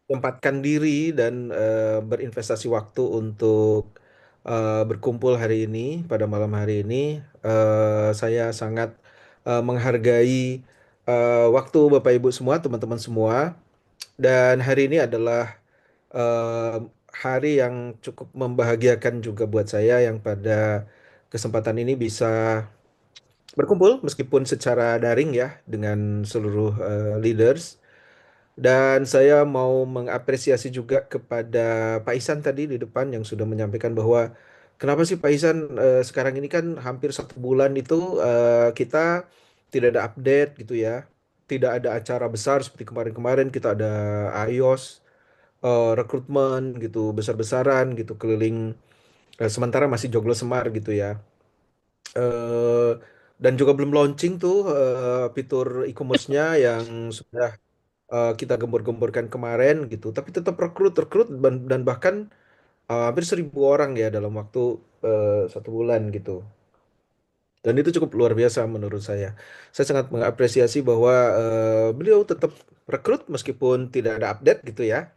menyempatkan diri dan berinvestasi waktu untuk berkumpul hari ini, pada malam hari ini. Saya sangat menghargai waktu Bapak Ibu semua, teman-teman semua. Dan hari ini adalah eh, hari yang cukup membahagiakan juga buat saya yang pada kesempatan ini bisa berkumpul meskipun secara daring ya dengan seluruh leaders. Dan saya mau mengapresiasi juga kepada Pak Isan tadi di depan yang sudah menyampaikan bahwa kenapa sih Pak Isan sekarang ini kan hampir 1 bulan itu kita tidak ada update gitu ya. Tidak ada acara besar seperti kemarin-kemarin kita ada iOS, rekrutmen gitu besar-besaran gitu keliling, sementara masih joglo semar gitu ya. Eh, dan juga belum launching tuh fitur e-commerce-nya yang sudah kita gembor-gemborkan kemarin gitu, tapi tetap rekrut rekrut dan bahkan hampir 1.000 orang ya dalam waktu 1 bulan gitu. Dan itu cukup luar biasa menurut saya. Saya sangat mengapresiasi bahwa beliau tetap rekrut meskipun tidak ada update gitu ya.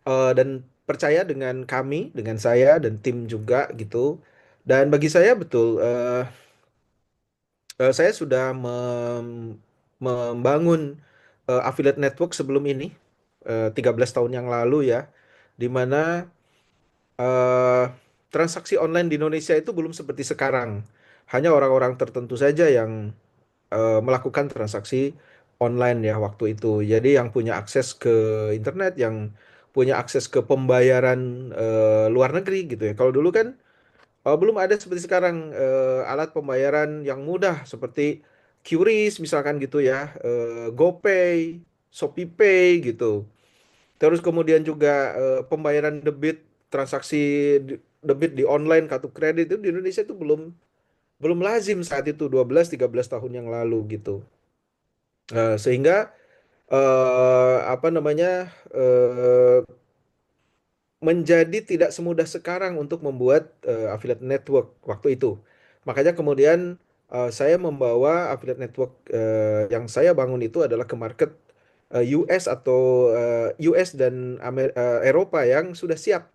Dan percaya dengan kami, dengan saya dan tim juga gitu. Dan bagi saya betul, saya sudah membangun affiliate network sebelum ini, 13 tahun yang lalu ya, di mana eh, transaksi online di Indonesia itu belum seperti sekarang. Hanya orang-orang tertentu saja yang melakukan transaksi online ya waktu itu. Jadi yang punya akses ke internet, yang punya akses ke pembayaran luar negeri gitu ya. Kalau dulu kan belum ada seperti sekarang alat pembayaran yang mudah seperti QRIS misalkan gitu ya, GoPay, ShopeePay gitu. Terus kemudian juga pembayaran debit, transaksi debit di online kartu kredit itu di Indonesia itu belum belum lazim saat itu 12-13 tahun yang lalu gitu. Sehingga apa namanya, menjadi tidak semudah sekarang untuk membuat affiliate network waktu itu. Makanya kemudian saya membawa affiliate network yang saya bangun itu adalah ke market US atau US dan Eropa yang sudah siap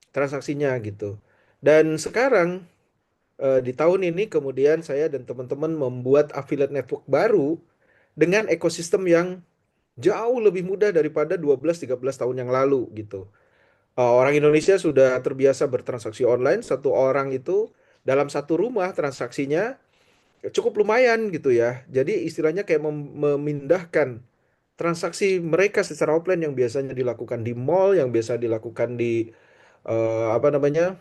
transaksinya gitu. Dan sekarang di tahun ini kemudian saya dan teman-teman membuat affiliate network baru dengan ekosistem yang jauh lebih mudah daripada 12-13 tahun yang lalu gitu. Orang Indonesia sudah terbiasa bertransaksi online, satu orang itu dalam satu rumah transaksinya cukup lumayan gitu ya. Jadi istilahnya kayak memindahkan transaksi mereka secara offline yang biasanya dilakukan di mall, yang biasa dilakukan di apa namanya,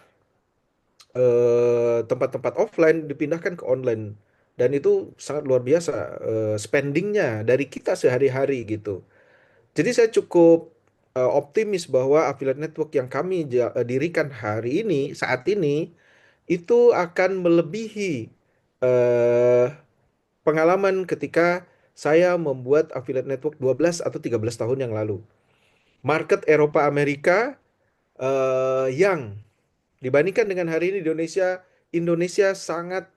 tempat-tempat offline dipindahkan ke online. Dan itu sangat luar biasa spendingnya dari kita sehari-hari gitu. Jadi saya cukup optimis bahwa affiliate network yang kami dirikan hari ini, saat ini, itu akan melebihi eh, pengalaman ketika saya membuat affiliate network 12 atau 13 tahun yang lalu. Market Eropa Amerika yang dibandingkan dengan hari ini di Indonesia, Indonesia sangat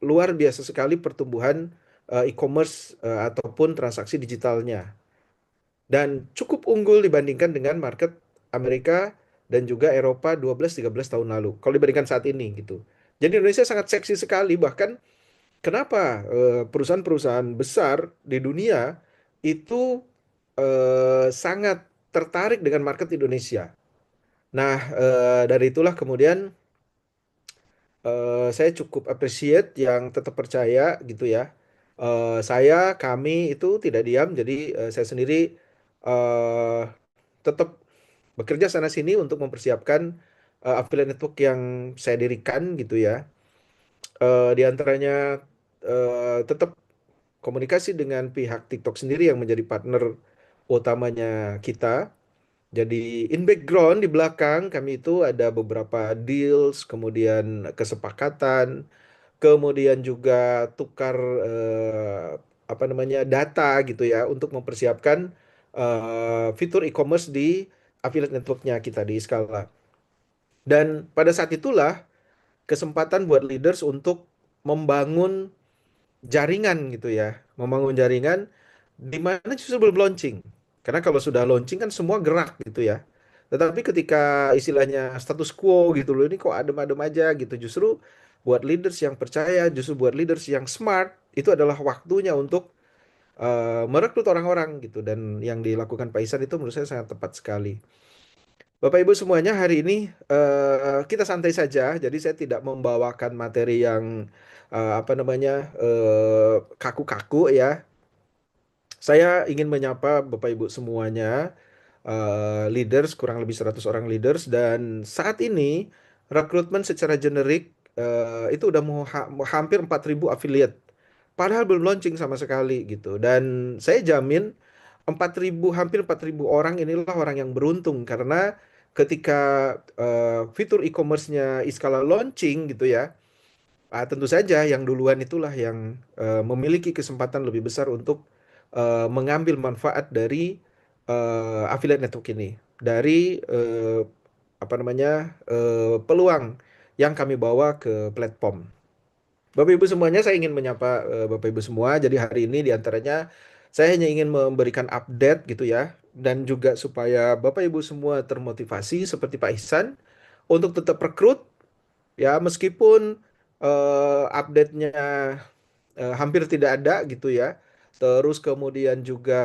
luar biasa sekali pertumbuhan e-commerce ataupun transaksi digitalnya. Dan cukup unggul dibandingkan dengan market Amerika dan juga Eropa 12-13 tahun lalu kalau dibandingkan saat ini gitu. Jadi Indonesia sangat seksi sekali, bahkan kenapa perusahaan-perusahaan besar di dunia itu sangat tertarik dengan market Indonesia. Nah, dari itulah kemudian saya cukup appreciate yang tetap percaya gitu ya. Kami itu tidak diam, jadi saya sendiri eh, tetap bekerja sana sini untuk mempersiapkan affiliate network yang saya dirikan gitu ya. Di antaranya tetap komunikasi dengan pihak TikTok sendiri yang menjadi partner utamanya kita. Jadi in background di belakang kami itu ada beberapa deals, kemudian kesepakatan, kemudian juga tukar apa namanya data gitu ya untuk mempersiapkan fitur e-commerce di affiliate networknya kita di Scala. Dan pada saat itulah kesempatan buat leaders untuk membangun jaringan gitu ya, membangun jaringan di mana justru belum launching. Karena kalau sudah launching kan semua gerak gitu ya. Tetapi ketika istilahnya status quo gitu loh, ini kok adem-adem aja gitu. Justru buat leaders yang percaya, justru buat leaders yang smart, itu adalah waktunya untuk merekrut orang-orang gitu. Dan yang dilakukan Pak Isan itu menurut saya sangat tepat sekali. Bapak Ibu semuanya, hari ini kita santai saja. Jadi saya tidak membawakan materi yang apa namanya kaku-kaku ya. Saya ingin menyapa Bapak Ibu semuanya, leaders, kurang lebih 100 orang leaders, dan saat ini rekrutmen secara generik itu udah mau hampir 4.000 affiliate. Padahal belum launching sama sekali gitu. Dan saya jamin 4.000, hampir 4.000 orang inilah orang yang beruntung karena ketika fitur e-commerce-nya Iskala launching gitu ya, tentu saja yang duluan itulah yang memiliki kesempatan lebih besar untuk mengambil manfaat dari affiliate network ini, dari apa namanya peluang yang kami bawa ke platform. Bapak Ibu semuanya, saya ingin menyapa Bapak Ibu semua. Jadi hari ini diantaranya saya hanya ingin memberikan update gitu ya, dan juga supaya Bapak Ibu semua termotivasi seperti Pak Ihsan untuk tetap rekrut ya, meskipun update-nya hampir tidak ada gitu ya. Terus kemudian juga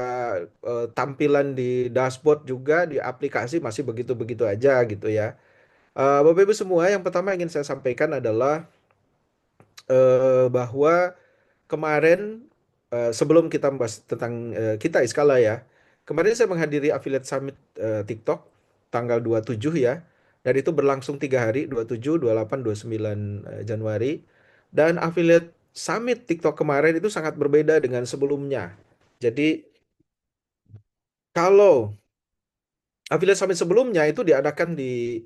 tampilan di dashboard juga di aplikasi masih begitu-begitu aja gitu ya. Bapak Ibu semua, yang pertama ingin saya sampaikan adalah bahwa kemarin sebelum kita membahas tentang kita Iskala ya. Kemarin saya menghadiri Affiliate Summit TikTok tanggal 27 ya. Dan itu berlangsung 3 hari, 27, 28, 29 Januari. Dan Affiliate Summit TikTok kemarin itu sangat berbeda dengan sebelumnya. Jadi kalau Affiliate Summit sebelumnya itu diadakan di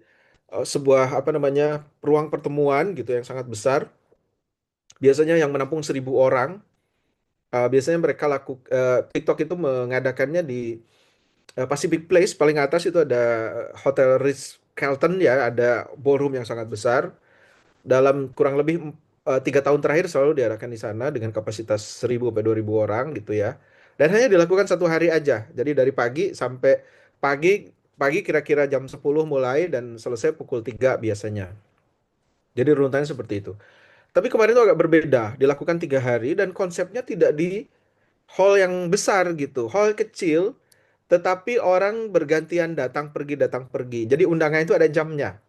sebuah apa namanya ruang pertemuan gitu yang sangat besar. Biasanya yang menampung 1.000 orang. Biasanya mereka TikTok itu mengadakannya di Pacific Place, paling atas itu ada Hotel Ritz-Carlton ya, ada ballroom yang sangat besar. Dalam kurang lebih 3 tahun terakhir selalu diadakan di sana dengan kapasitas 1.000 sampai 2.000 orang gitu ya. Dan hanya dilakukan 1 hari aja. Jadi dari pagi sampai pagi pagi kira-kira jam 10 mulai dan selesai pukul 3 biasanya. Jadi runtutannya seperti itu. Tapi kemarin itu agak berbeda, dilakukan 3 hari dan konsepnya tidak di hall yang besar gitu, hall kecil, tetapi orang bergantian datang pergi. Jadi undangan itu ada jamnya.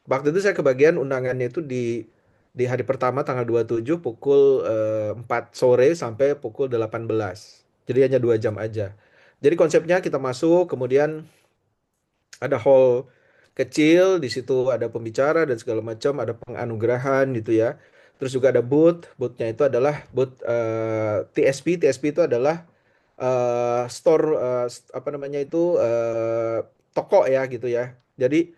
Waktu itu saya kebagian undangannya itu di hari pertama tanggal 27 pukul 4 sore sampai pukul 18. Jadi hanya 2 jam aja. Jadi konsepnya kita masuk, kemudian ada hall kecil, di situ ada pembicara dan segala macam, ada penganugerahan gitu ya. Terus juga ada boothnya itu adalah booth TSP. TSP itu adalah store apa namanya itu toko ya gitu ya. Jadi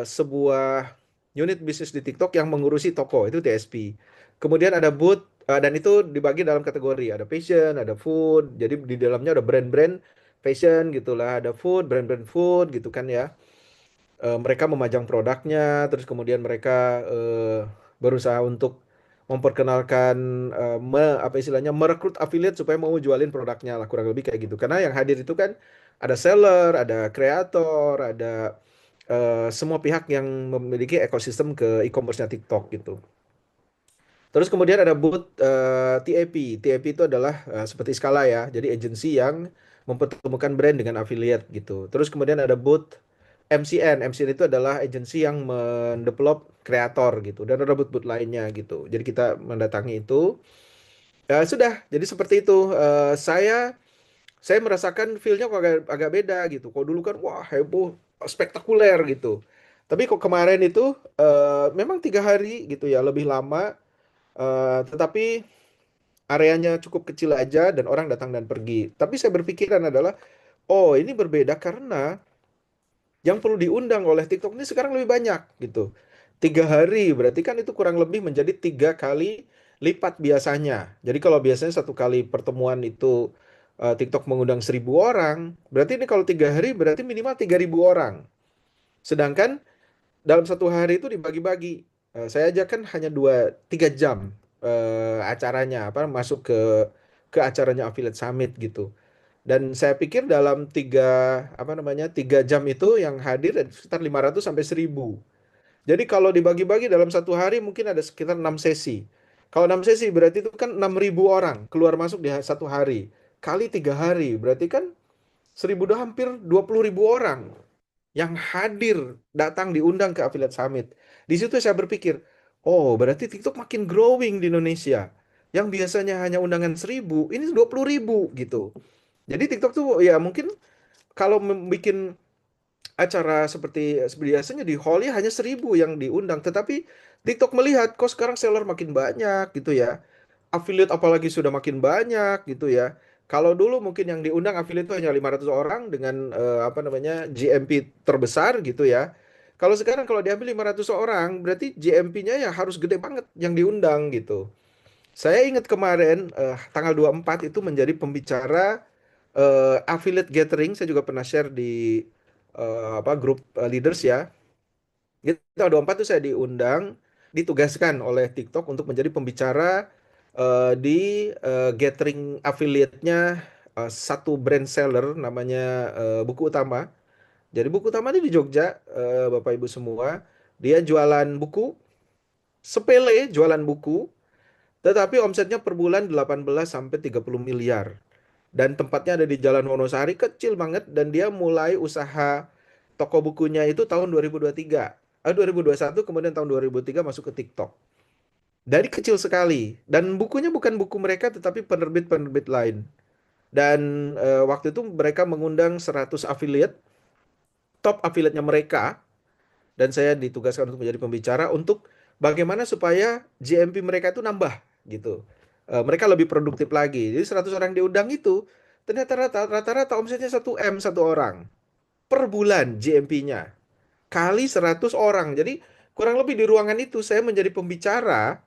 sebuah unit bisnis di TikTok yang mengurusi toko itu TSP. Kemudian ada booth dan itu dibagi dalam kategori, ada fashion, ada food. Jadi di dalamnya ada brand-brand fashion gitulah, ada food, brand-brand food gitu kan ya. Mereka memajang produknya, terus kemudian mereka berusaha untuk memperkenalkan apa istilahnya merekrut affiliate supaya mau jualin produknya lah, kurang lebih kayak gitu. Karena yang hadir itu kan ada seller, ada kreator, ada semua pihak yang memiliki ekosistem ke e-commerce-nya TikTok gitu. Terus kemudian ada booth TAP. TAP itu adalah seperti Skala ya, jadi agensi yang mempertemukan brand dengan affiliate gitu. Terus kemudian ada booth MCN. MCN itu adalah agensi yang mendevelop kreator gitu. Dan ada booth-booth lainnya gitu. Jadi kita mendatangi itu. Ya sudah, jadi seperti itu. Saya merasakan feel-nya kok agak beda gitu. Kok dulu kan wah heboh, spektakuler gitu. Tapi kok kemarin itu memang 3 hari gitu ya, lebih lama. Tetapi areanya cukup kecil aja dan orang datang dan pergi. Tapi saya berpikiran adalah, oh ini berbeda karena yang perlu diundang oleh TikTok ini sekarang lebih banyak gitu. 3 hari berarti kan itu kurang lebih menjadi 3 kali lipat biasanya. Jadi kalau biasanya 1 kali pertemuan itu TikTok mengundang 1.000 orang, berarti ini kalau 3 hari berarti minimal 3.000 orang. Sedangkan dalam 1 hari itu dibagi-bagi. Saya aja kan hanya 2-3 jam acaranya apa masuk ke ke acaranya Affiliate Summit gitu. Dan saya pikir dalam 3 jam itu yang hadir ada sekitar 500 sampai 1000. Jadi kalau dibagi-bagi dalam satu hari mungkin ada sekitar 6 sesi. Kalau 6 sesi berarti itu kan 6.000 orang keluar masuk di satu hari. Kali 3 hari berarti kan 1000 udah hampir 20.000 orang yang hadir datang diundang ke Affiliate Summit. Di situ saya berpikir, oh berarti TikTok makin growing di Indonesia. Yang biasanya hanya undangan 1000, ini 20.000 gitu. Jadi TikTok tuh ya mungkin kalau membuat acara seperti biasanya di hall ya hanya 1000 yang diundang. Tetapi TikTok melihat kok sekarang seller makin banyak gitu ya. Affiliate apalagi sudah makin banyak gitu ya. Kalau dulu mungkin yang diundang affiliate itu hanya 500 orang dengan GMP terbesar gitu ya. Kalau sekarang kalau diambil 500 orang berarti GMP-nya ya harus gede banget yang diundang gitu. Saya ingat kemarin tanggal 24 itu menjadi pembicara affiliate gathering. Saya juga pernah share di grup leaders ya. Gitu, tanggal 24 itu saya diundang, ditugaskan oleh TikTok untuk menjadi pembicara di gathering affiliate-nya satu brand seller namanya Buku Utama. Jadi Buku Utama ini di Jogja, Bapak Ibu semua. Dia jualan buku, sepele jualan buku, tetapi omsetnya per bulan 18 sampai 30 miliar. Dan tempatnya ada di Jalan Wonosari, kecil banget, dan dia mulai usaha toko bukunya itu tahun 2023. 2021, kemudian tahun 2003 masuk ke TikTok. Dari kecil sekali. Dan bukunya bukan buku mereka tetapi penerbit-penerbit lain. Dan waktu itu mereka mengundang 100 affiliate, top affiliate-nya mereka, dan saya ditugaskan untuk menjadi pembicara untuk bagaimana supaya GMP mereka itu nambah gitu. Mereka lebih produktif lagi. Jadi 100 orang diundang itu ternyata rata-rata omsetnya 1 M satu orang per bulan GMP-nya kali 100 orang. Jadi kurang lebih di ruangan itu saya menjadi pembicara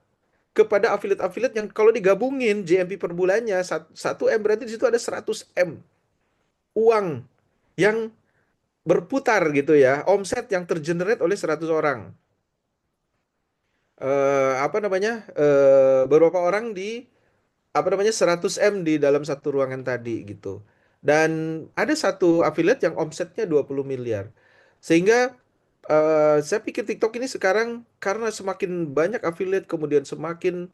kepada affiliate-affiliate yang kalau digabungin GMP per bulannya 1 M berarti di situ ada 100 M uang yang berputar gitu ya, omset yang tergenerate oleh 100 orang. Beberapa orang di 100 M di dalam satu ruangan tadi gitu. Dan ada satu affiliate yang omsetnya 20 miliar. Sehingga saya pikir TikTok ini sekarang karena semakin banyak affiliate kemudian semakin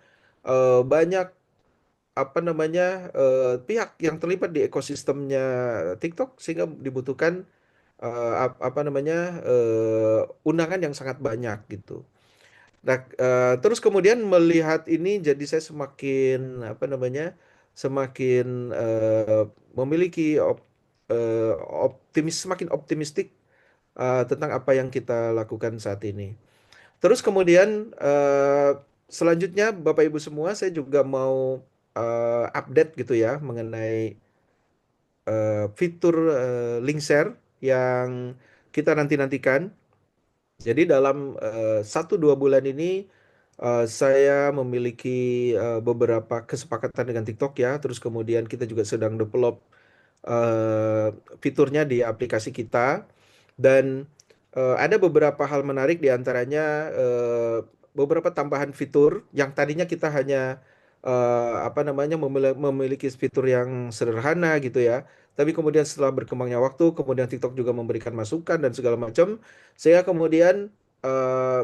banyak pihak yang terlibat di ekosistemnya TikTok sehingga dibutuhkan undangan yang sangat banyak gitu. Nah, terus kemudian melihat ini jadi saya semakin memiliki semakin optimistik tentang apa yang kita lakukan saat ini. Terus kemudian selanjutnya Bapak Ibu semua saya juga mau update gitu ya mengenai fitur link share yang kita nantikan. Jadi dalam 1-2 bulan ini saya memiliki beberapa kesepakatan dengan TikTok ya. Terus kemudian kita juga sedang develop eh, fiturnya di aplikasi kita. Dan ada beberapa hal menarik di antaranya beberapa tambahan fitur yang tadinya kita hanya memiliki fitur yang sederhana gitu ya. Tapi kemudian setelah berkembangnya waktu, kemudian TikTok juga memberikan masukan dan segala macam, sehingga kemudian eh,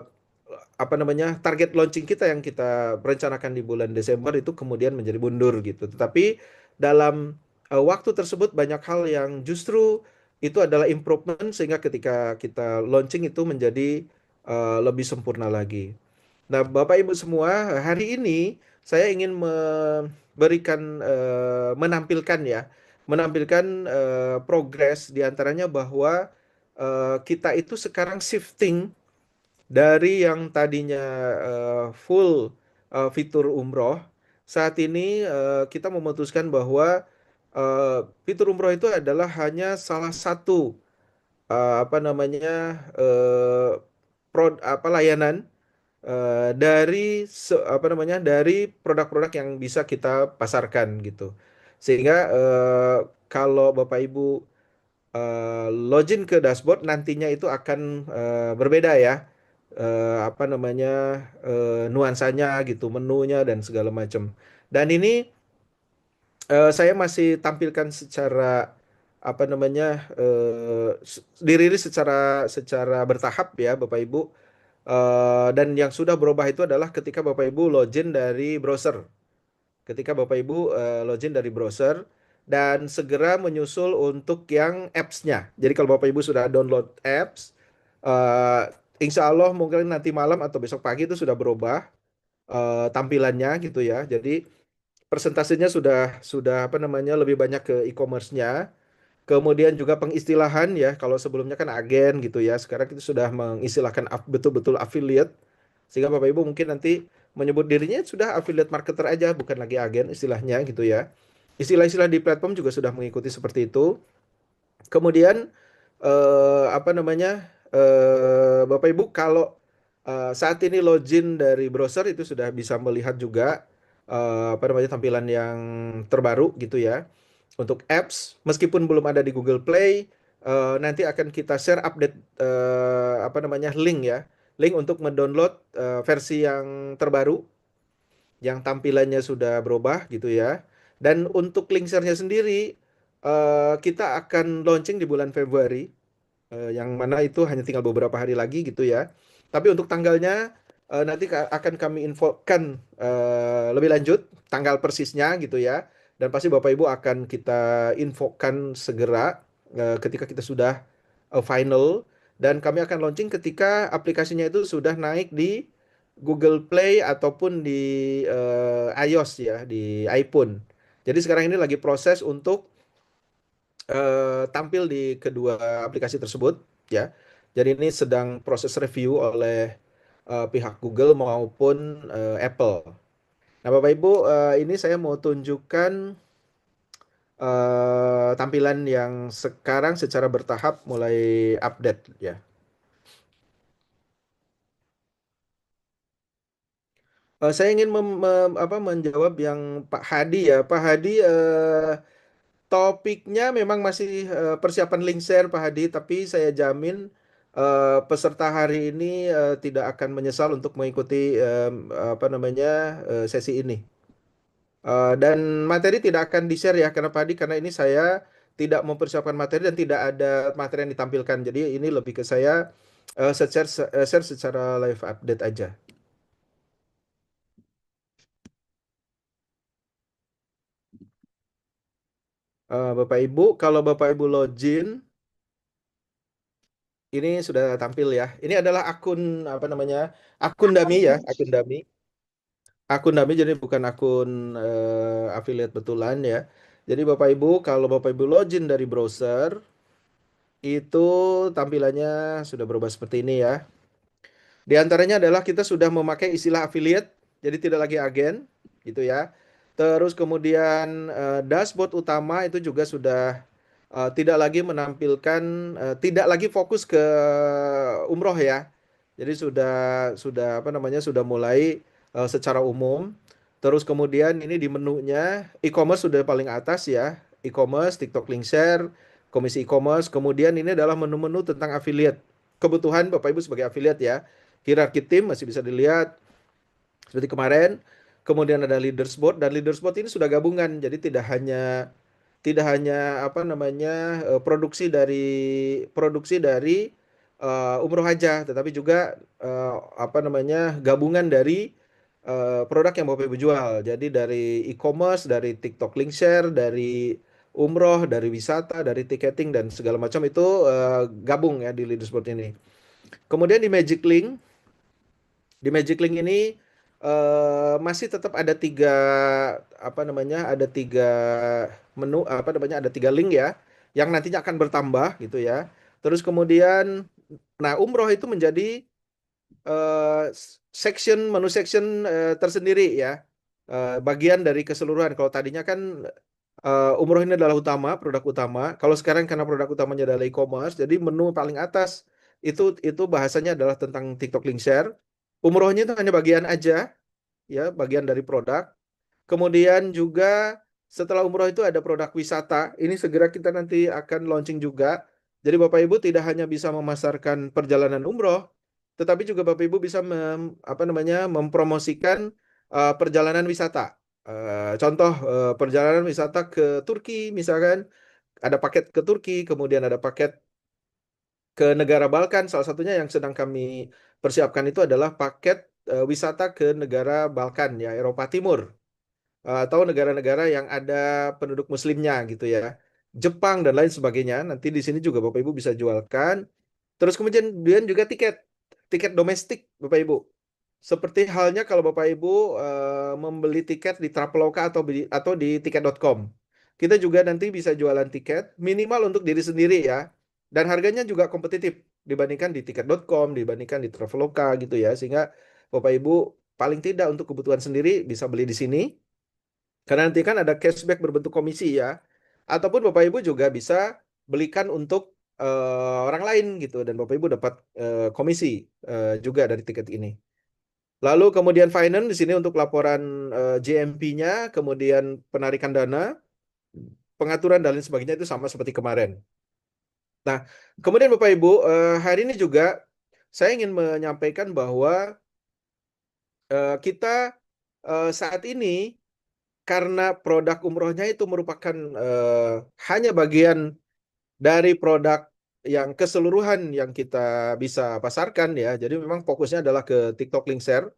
target launching kita yang kita rencanakan di bulan Desember itu kemudian menjadi mundur gitu. Tetapi dalam waktu tersebut banyak hal yang justru itu adalah improvement sehingga ketika kita launching itu menjadi lebih sempurna lagi. Nah, Bapak Ibu semua, hari ini saya ingin menampilkan progres diantaranya bahwa kita itu sekarang shifting dari yang tadinya full fitur umroh, saat ini kita memutuskan bahwa fitur umroh itu adalah hanya salah satu eh, apa namanya eh, layanan dari produk-produk yang bisa kita pasarkan gitu. Sehingga kalau Bapak Ibu login ke dashboard nantinya itu akan berbeda ya. Nuansanya gitu, menunya dan segala macam. Dan ini Saya masih tampilkan secara apa namanya dirilis secara secara bertahap ya Bapak Ibu. Dan yang sudah berubah itu adalah ketika Bapak Ibu login dari browser. Ketika Bapak Ibu login dari browser dan segera menyusul untuk yang apps-nya. Jadi kalau Bapak Ibu sudah download apps, eh, insya Allah mungkin nanti malam atau besok pagi itu sudah berubah tampilannya gitu ya. Jadi persentasenya sudah apa namanya lebih banyak ke e-commerce-nya. Kemudian juga pengistilahan ya, kalau sebelumnya kan agen gitu ya, sekarang kita sudah mengistilahkan betul-betul affiliate. Sehingga Bapak Ibu mungkin nanti menyebut dirinya sudah affiliate marketer aja, bukan lagi agen istilahnya gitu ya. Istilah-istilah di platform juga sudah mengikuti seperti itu. Kemudian apa namanya Bapak Ibu kalau saat ini login dari browser itu sudah bisa melihat juga apa namanya tampilan yang terbaru gitu ya. Untuk apps meskipun belum ada di Google Play, nanti akan kita share update apa namanya link ya, link untuk mendownload versi yang terbaru yang tampilannya sudah berubah gitu ya. Dan untuk link share-nya sendiri kita akan launching di bulan Februari, yang mana itu hanya tinggal beberapa hari lagi gitu ya. Tapi untuk tanggalnya nanti akan kami infokan lebih lanjut tanggal persisnya gitu ya. Dan pasti Bapak Ibu akan kita infokan segera ketika kita sudah final, dan kami akan launching ketika aplikasinya itu sudah naik di Google Play ataupun di iOS ya, di iPhone. Jadi sekarang ini lagi proses untuk tampil di kedua aplikasi tersebut ya. Jadi ini sedang proses review oleh pihak Google maupun Apple. Nah, Bapak Ibu, ini saya mau tunjukkan tampilan yang sekarang secara bertahap mulai update ya. Saya ingin apa, menjawab yang Pak Hadi ya. Pak Hadi, topiknya memang masih persiapan link share Pak Hadi, tapi saya jamin peserta hari ini tidak akan menyesal untuk mengikuti apa namanya sesi ini. Dan materi tidak akan di-share ya karena Pak Hadi, karena ini saya tidak mempersiapkan materi dan tidak ada materi yang ditampilkan. Jadi ini lebih ke saya share secara live update aja. Bapak Ibu, kalau Bapak Ibu login, ini sudah tampil ya. Ini adalah akun apa namanya? Akun dummy ya, akun dummy. Akun dummy jadi bukan akun affiliate betulan ya. Jadi Bapak Ibu, kalau Bapak Ibu login dari browser, itu tampilannya sudah berubah seperti ini ya. Di antaranya adalah kita sudah memakai istilah affiliate, jadi tidak lagi agen, gitu ya. Terus kemudian dashboard utama itu juga sudah tidak lagi menampilkan, tidak lagi fokus ke umroh ya. Jadi sudah apa namanya sudah mulai secara umum. Terus kemudian ini di menunya e-commerce sudah paling atas ya. E-commerce, TikTok Link Share, komisi e-commerce. Kemudian ini adalah menu-menu tentang affiliate. Kebutuhan Bapak Ibu sebagai affiliate ya. Hierarki tim masih bisa dilihat seperti kemarin. Kemudian ada leaders board, dan leaders board ini sudah gabungan. Jadi tidak hanya apa namanya produksi dari umroh haja, tetapi juga apa namanya gabungan dari produk yang Bapak Ibu jual. Jadi dari e-commerce, dari TikTok Link Share, dari umroh, dari wisata, dari ticketing dan segala macam itu gabung ya di leaderboard ini. Kemudian di Magic Link ini masih tetap ada tiga apa namanya ada tiga menu, apa namanya ada tiga link ya, yang nantinya akan bertambah gitu ya. Terus kemudian, nah, umroh itu menjadi menu section tersendiri ya. Bagian dari keseluruhan. Kalau tadinya kan umroh ini adalah produk utama. Kalau sekarang karena produk utamanya adalah e-commerce, jadi menu paling atas itu bahasanya adalah tentang TikTok Link Share. Umrohnya itu hanya bagian aja ya, bagian dari produk. Kemudian juga setelah umroh itu ada produk wisata. Ini segera kita nanti akan launching juga. Jadi Bapak Ibu tidak hanya bisa memasarkan perjalanan umroh, tetapi juga Bapak Ibu bisa apa namanya mempromosikan perjalanan wisata. Contoh perjalanan wisata ke Turki misalkan, ada paket ke Turki, kemudian ada paket ke negara Balkan. Salah satunya yang sedang kami persiapkan itu adalah paket wisata ke negara Balkan ya, Eropa Timur. Atau negara-negara yang ada penduduk muslimnya gitu ya. Jepang dan lain sebagainya. Nanti di sini juga Bapak Ibu bisa jualkan. Terus kemudian juga tiket, tiket domestik Bapak Ibu. Seperti halnya kalau Bapak Ibu membeli tiket di Traveloka atau di tiket.com. Kita juga nanti bisa jualan tiket minimal untuk diri sendiri ya. Dan harganya juga kompetitif dibandingkan di tiket.com, dibandingkan di Traveloka gitu ya. Sehingga Bapak Ibu paling tidak untuk kebutuhan sendiri bisa beli di sini. Karena nanti kan ada cashback berbentuk komisi ya. Ataupun Bapak Ibu juga bisa belikan untuk orang lain gitu. Dan Bapak Ibu dapat komisi juga dari tiket ini. Lalu kemudian finance di sini untuk laporan JMP-nya, kemudian penarikan dana, pengaturan dan lain sebagainya itu sama seperti kemarin. Nah, kemudian Bapak Ibu, hari ini juga saya ingin menyampaikan bahwa kita saat ini karena produk umrohnya itu merupakan hanya bagian dari produk yang keseluruhan yang kita bisa pasarkan ya. Jadi memang fokusnya adalah ke TikTok Link Share.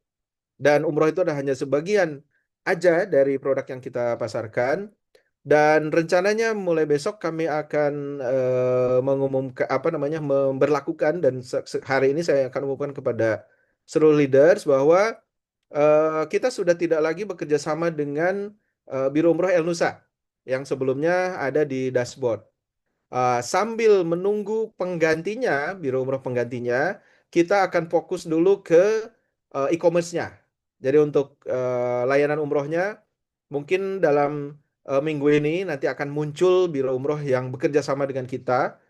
Dan umroh itu adalah hanya sebagian aja dari produk yang kita pasarkan. Dan rencananya mulai besok kami akan mengumumkan apa namanya memberlakukan dan hari ini saya akan umumkan kepada seluruh leaders bahwa kita sudah tidak lagi bekerja sama dengan Biro Umroh El Nusa yang sebelumnya ada di dashboard. Sambil menunggu penggantinya, Biro Umroh penggantinya, kita akan fokus dulu ke e-commerce-nya. Jadi untuk layanan umrohnya, mungkin dalam minggu ini nanti akan muncul Biro Umroh yang bekerja sama dengan kita.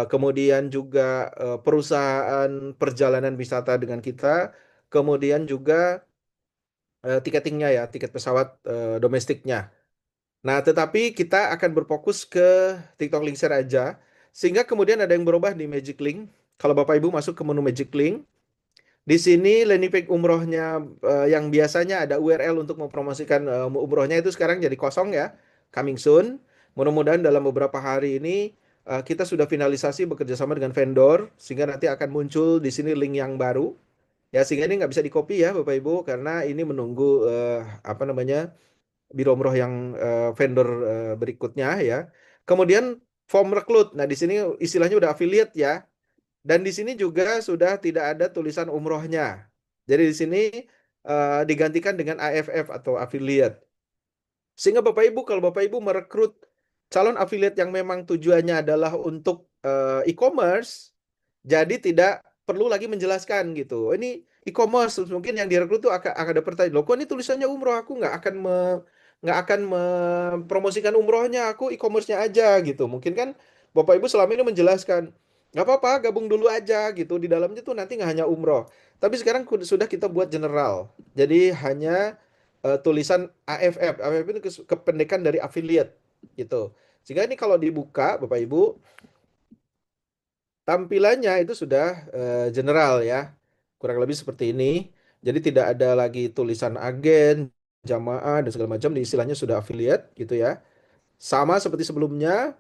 Kemudian juga perusahaan perjalanan wisata dengan kita. Kemudian juga tiketingnya ya, tiket pesawat domestiknya. Nah, tetapi kita akan berfokus ke TikTok Link Share aja. Sehingga kemudian ada yang berubah di Magic Link. Kalau Bapak Ibu masuk ke menu Magic Link, di sini landing page umrohnya yang biasanya ada URL untuk mempromosikan umrohnya itu sekarang jadi kosong ya. Coming soon. Mudah-mudahan dalam beberapa hari ini kita sudah finalisasi bekerja sama dengan vendor sehingga nanti akan muncul di sini link yang baru. Ya, sehingga ini nggak bisa di-copy ya Bapak Ibu karena ini menunggu apa namanya biro umroh yang vendor berikutnya ya. Kemudian form rekrut. Nah, di sini istilahnya udah affiliate ya. Dan di sini juga sudah tidak ada tulisan umrohnya. Jadi di sini digantikan dengan AFF atau affiliate. Sehingga Bapak Ibu kalau Bapak Ibu merekrut calon affiliate yang memang tujuannya adalah untuk e-commerce, jadi tidak perlu lagi menjelaskan gitu. Ini e-commerce mungkin yang direkrut tuh akan ada pertanyaan, loh kok ini tulisannya umroh, aku nggak akan mempromosikan umrohnya, aku e-commerce-nya aja gitu. Mungkin kan Bapak Ibu selama ini menjelaskan, nggak apa-apa, gabung dulu aja gitu. Di dalamnya tuh nanti nggak hanya umroh. Tapi sekarang sudah kita buat general. Jadi hanya tulisan AFF. AFF itu kependekan dari affiliate gitu. Sehingga ini kalau dibuka Bapak Ibu, tampilannya itu sudah general ya. Kurang lebih seperti ini. Jadi tidak ada lagi tulisan agen, jamaah dan segala macam, di istilahnya sudah affiliate gitu ya. Sama seperti sebelumnya,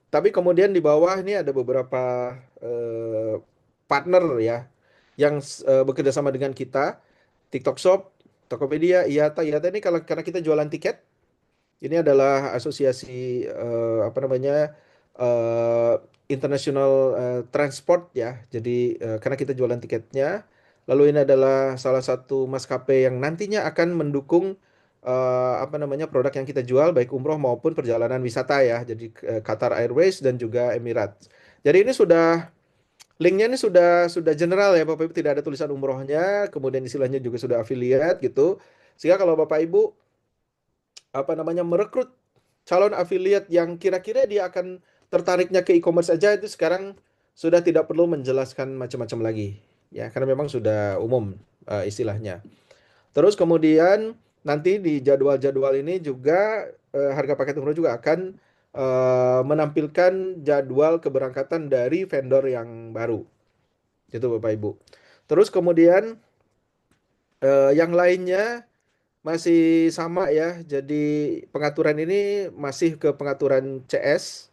tapi kemudian di bawah ini ada beberapa eh, partner ya yang bekerja sama dengan kita. TikTok Shop, Tokopedia, IATA. IATA ini kalau karena kita jualan tiket, ini adalah asosiasi apa namanya eh, international transport ya. Jadi karena kita jualan tiketnya, lalu ini adalah salah satu maskapai yang nantinya akan mendukung apa namanya produk yang kita jual baik umroh maupun perjalanan wisata ya. Jadi Qatar Airways dan juga Emirates. Jadi ini sudah linknya ini sudah general ya Bapak Ibu, tidak ada tulisan umrohnya, kemudian istilahnya juga sudah affiliate gitu. Sehingga kalau Bapak Ibu apa namanya merekrut calon affiliate yang kira-kira dia akan tertariknya ke e-commerce aja, itu sekarang sudah tidak perlu menjelaskan macam-macam lagi ya karena memang sudah umum istilahnya. Terus kemudian nanti di jadwal-jadwal ini juga harga paket umroh juga akan menampilkan jadwal keberangkatan dari vendor yang baru. Itu Bapak Ibu. Terus kemudian yang lainnya masih sama ya. Jadi pengaturan ini masih ke pengaturan CS.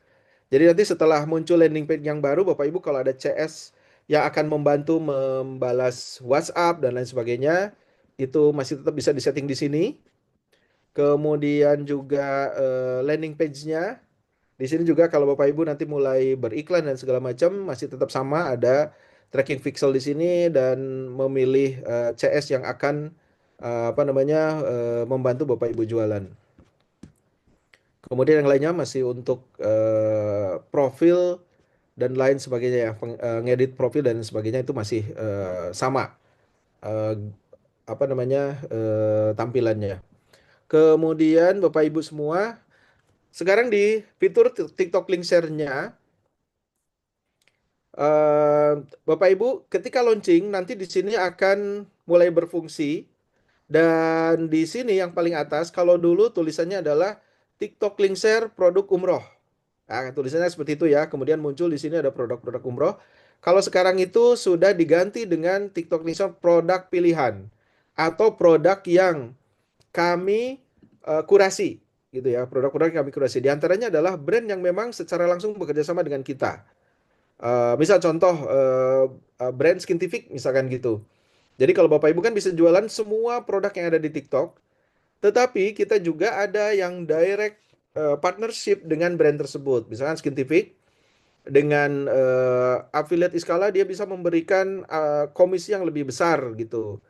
Jadi nanti setelah muncul landing page yang baru, Bapak Ibu kalau ada CS yang akan membantu membalas WhatsApp dan lain sebagainya, itu masih tetap bisa disetting di sini. Kemudian juga landing page-nya di sini juga kalau Bapak Ibu nanti mulai beriklan dan segala macam masih tetap sama, ada tracking pixel di sini dan memilih CS yang akan apa namanya membantu Bapak Ibu jualan. Kemudian yang lainnya masih untuk profil dan lain sebagainya ya, ngedit profil dan sebagainya itu masih sama eh, apa namanya tampilannya. Kemudian Bapak Ibu semua, sekarang di fitur TikTok Link Share-nya, eh, Bapak Ibu ketika launching nanti di sini akan mulai berfungsi dan di sini yang paling atas kalau dulu tulisannya adalah TikTok Link Share produk umroh. Nah, tulisannya seperti itu ya. Kemudian muncul di sini ada produk-produk umroh. Kalau sekarang itu sudah diganti dengan TikTok Link Share produk pilihan atau produk yang kami kurasi gitu ya. Produk-produk yang kami kurasi. Di antaranya adalah brand yang memang secara langsung bekerja sama dengan kita. Misal contoh brand Skintific misalkan gitu. Jadi kalau Bapak Ibu kan bisa jualan semua produk yang ada di TikTok, tetapi kita juga ada yang direct partnership dengan brand tersebut. Misalkan Skintific dengan affiliate Iskala dia bisa memberikan komisi yang lebih besar gitu.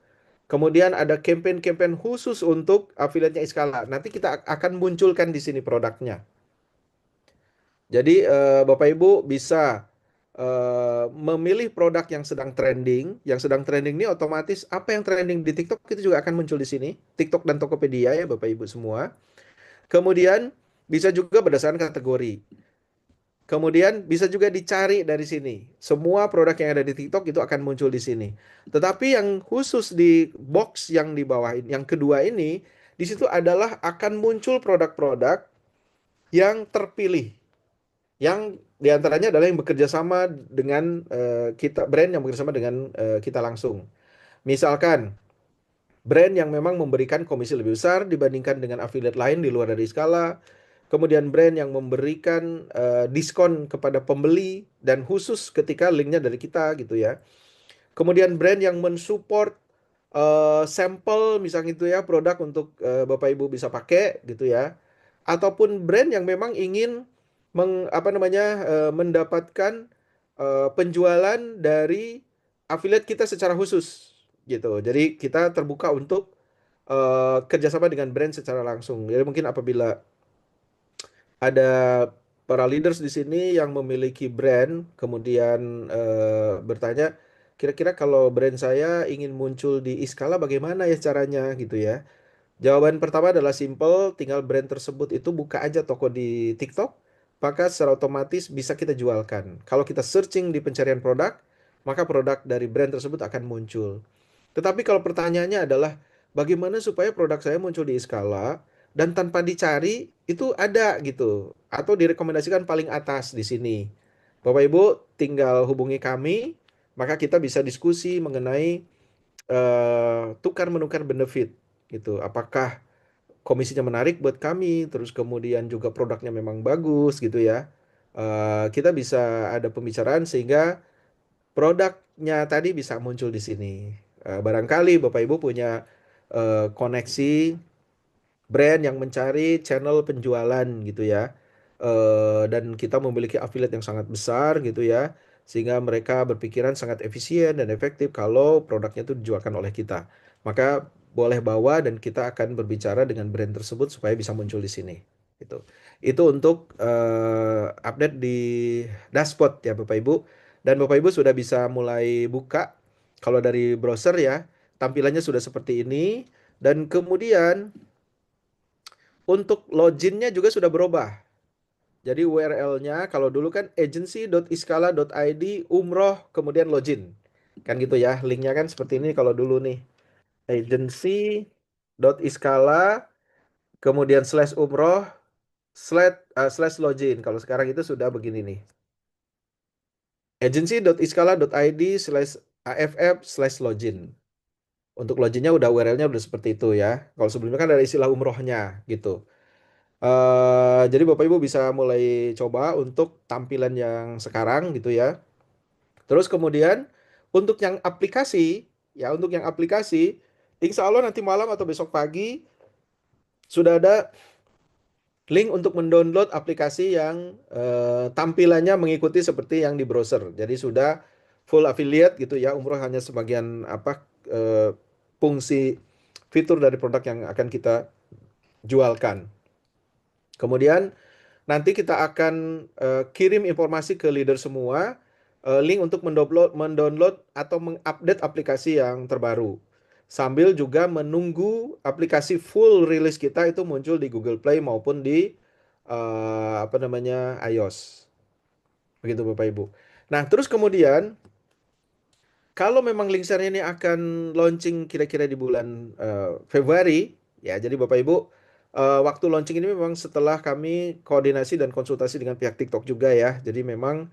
Kemudian ada campaign-campaign khusus untuk affiliate-nya Iskala. Nanti kita akan munculkan di sini produknya. Jadi Bapak Ibu bisa memilih produk yang sedang trending. Yang sedang trending ini otomatis apa yang trending di TikTok itu juga akan muncul di sini. TikTok dan Tokopedia ya Bapak Ibu semua. Kemudian bisa juga berdasarkan kategori. Kemudian bisa juga dicari dari sini. Semua produk yang ada di TikTok itu akan muncul di sini. Tetapi yang khusus di box yang di bawah ini, yang kedua ini, di situ adalah akan muncul produk-produk yang terpilih. Yang diantaranya adalah yang bekerja sama dengan kita, brand yang bekerja sama dengan kita langsung. Misalkan brand yang memang memberikan komisi lebih besar dibandingkan dengan affiliate lain di luar dari skala. Kemudian brand yang memberikan diskon kepada pembeli dan khusus ketika linknya dari kita gitu ya. Kemudian brand yang mensupport sampel misalnya itu ya produk untuk Bapak Ibu bisa pakai gitu ya. Ataupun brand yang memang ingin apa namanya mendapatkan penjualan dari affiliate kita secara khusus gitu. Jadi kita terbuka untuk kerjasama dengan brand secara langsung. Jadi mungkin apabila ada para leaders di sini yang memiliki brand, kemudian bertanya, kira-kira kalau brand saya ingin muncul di Iskala bagaimana ya caranya gitu ya. Jawaban pertama adalah simple, tinggal brand tersebut itu buka aja toko di TikTok, maka secara otomatis bisa kita jualkan. Kalau kita searching di pencarian produk, maka produk dari brand tersebut akan muncul. Tetapi kalau pertanyaannya adalah bagaimana supaya produk saya muncul di skala dan tanpa dicari itu ada gitu atau direkomendasikan paling atas di sini. Bapak Ibu tinggal hubungi kami, maka kita bisa diskusi mengenai tukar menukar benefit gitu. Apakah komisinya menarik buat kami, terus kemudian juga produknya memang bagus gitu ya. Kita bisa ada pembicaraan sehingga produknya tadi bisa muncul di sini. Barangkali Bapak Ibu punya koneksi brand yang mencari channel penjualan gitu ya. Dan kita memiliki affiliate yang sangat besar gitu ya. Sehingga mereka berpikiran sangat efisien dan efektif kalau produknya itu dijualkan oleh kita. Maka boleh bawa dan kita akan berbicara dengan brand tersebut supaya bisa muncul di sini. Gitu. Itu untuk update di dashboard ya Bapak Ibu. Dan Bapak Ibu sudah bisa mulai buka kalau dari browser ya, tampilannya sudah seperti ini dan kemudian untuk loginnya juga sudah berubah. Jadi URL-nya kalau dulu kan agency.iskala.id umroh kemudian login. Kan gitu ya. Linknya kan seperti ini kalau dulu nih. Agency.iskala kemudian slash umroh slash login. Kalau sekarang itu sudah begini nih. Agency.iskala.id slash aff slash login. Untuk loginnya udah URL-nya udah seperti itu ya. Kalau sebelumnya kan ada istilah umrohnya gitu. Jadi Bapak Ibu bisa mulai coba untuk tampilan yang sekarang gitu ya. Terus kemudian untuk yang aplikasi, ya untuk yang aplikasi, insya Allah nanti malam atau besok pagi sudah ada link untuk mendownload aplikasi yang tampilannya mengikuti seperti yang di browser. Jadi sudah full affiliate gitu ya. Umroh hanya sebagian apa fungsi fitur dari produk yang akan kita jualkan. Kemudian nanti kita akan kirim informasi ke leader semua, link untuk mendownload atau mengupdate aplikasi yang terbaru. Sambil juga menunggu aplikasi full release kita itu muncul di Google Play maupun di apa namanya iOS. Begitu Bapak Ibu. Nah, terus kemudian kalau memang Linkshare ini akan launching kira-kira di bulan Februari, ya jadi Bapak Ibu, waktu launching ini memang setelah kami koordinasi dan konsultasi dengan pihak TikTok juga ya. Jadi memang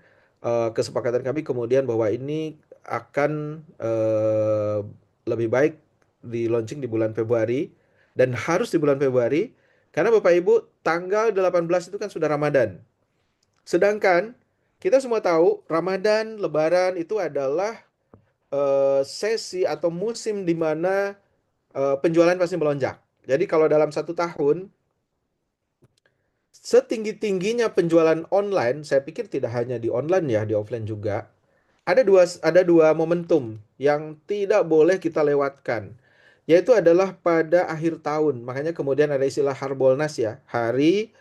kesepakatan kami kemudian bahwa ini akan lebih baik di launching di bulan Februari dan harus di bulan Februari karena Bapak Ibu tanggal 18 itu kan sudah Ramadan. Sedangkan kita semua tahu Ramadan, Lebaran itu adalah sesi atau musim di mana penjualan pasti melonjak. Jadi kalau dalam satu tahun, setinggi-tingginya penjualan online, saya pikir tidak hanya di online ya, di offline juga. Ada dua momentum yang tidak boleh kita lewatkan, yaitu adalah pada akhir tahun. Makanya kemudian ada istilah Harbolnas ya, hari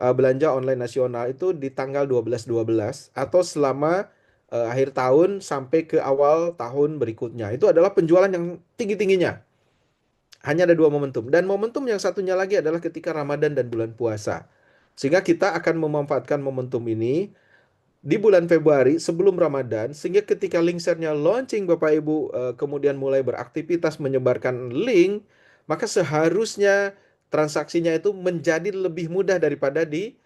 belanja online nasional itu di tanggal 12-12 atau selama akhir tahun sampai ke awal tahun berikutnya. Itu adalah penjualan yang tinggi-tingginya. Hanya ada dua momentum. Dan momentum yang satunya lagi adalah ketika Ramadan dan bulan puasa. Sehingga kita akan memanfaatkan momentum ini di bulan Februari sebelum Ramadan, sehingga ketika Linksernya launching Bapak Ibu kemudian mulai beraktivitas menyebarkan link, maka seharusnya transaksinya itu menjadi lebih mudah daripada di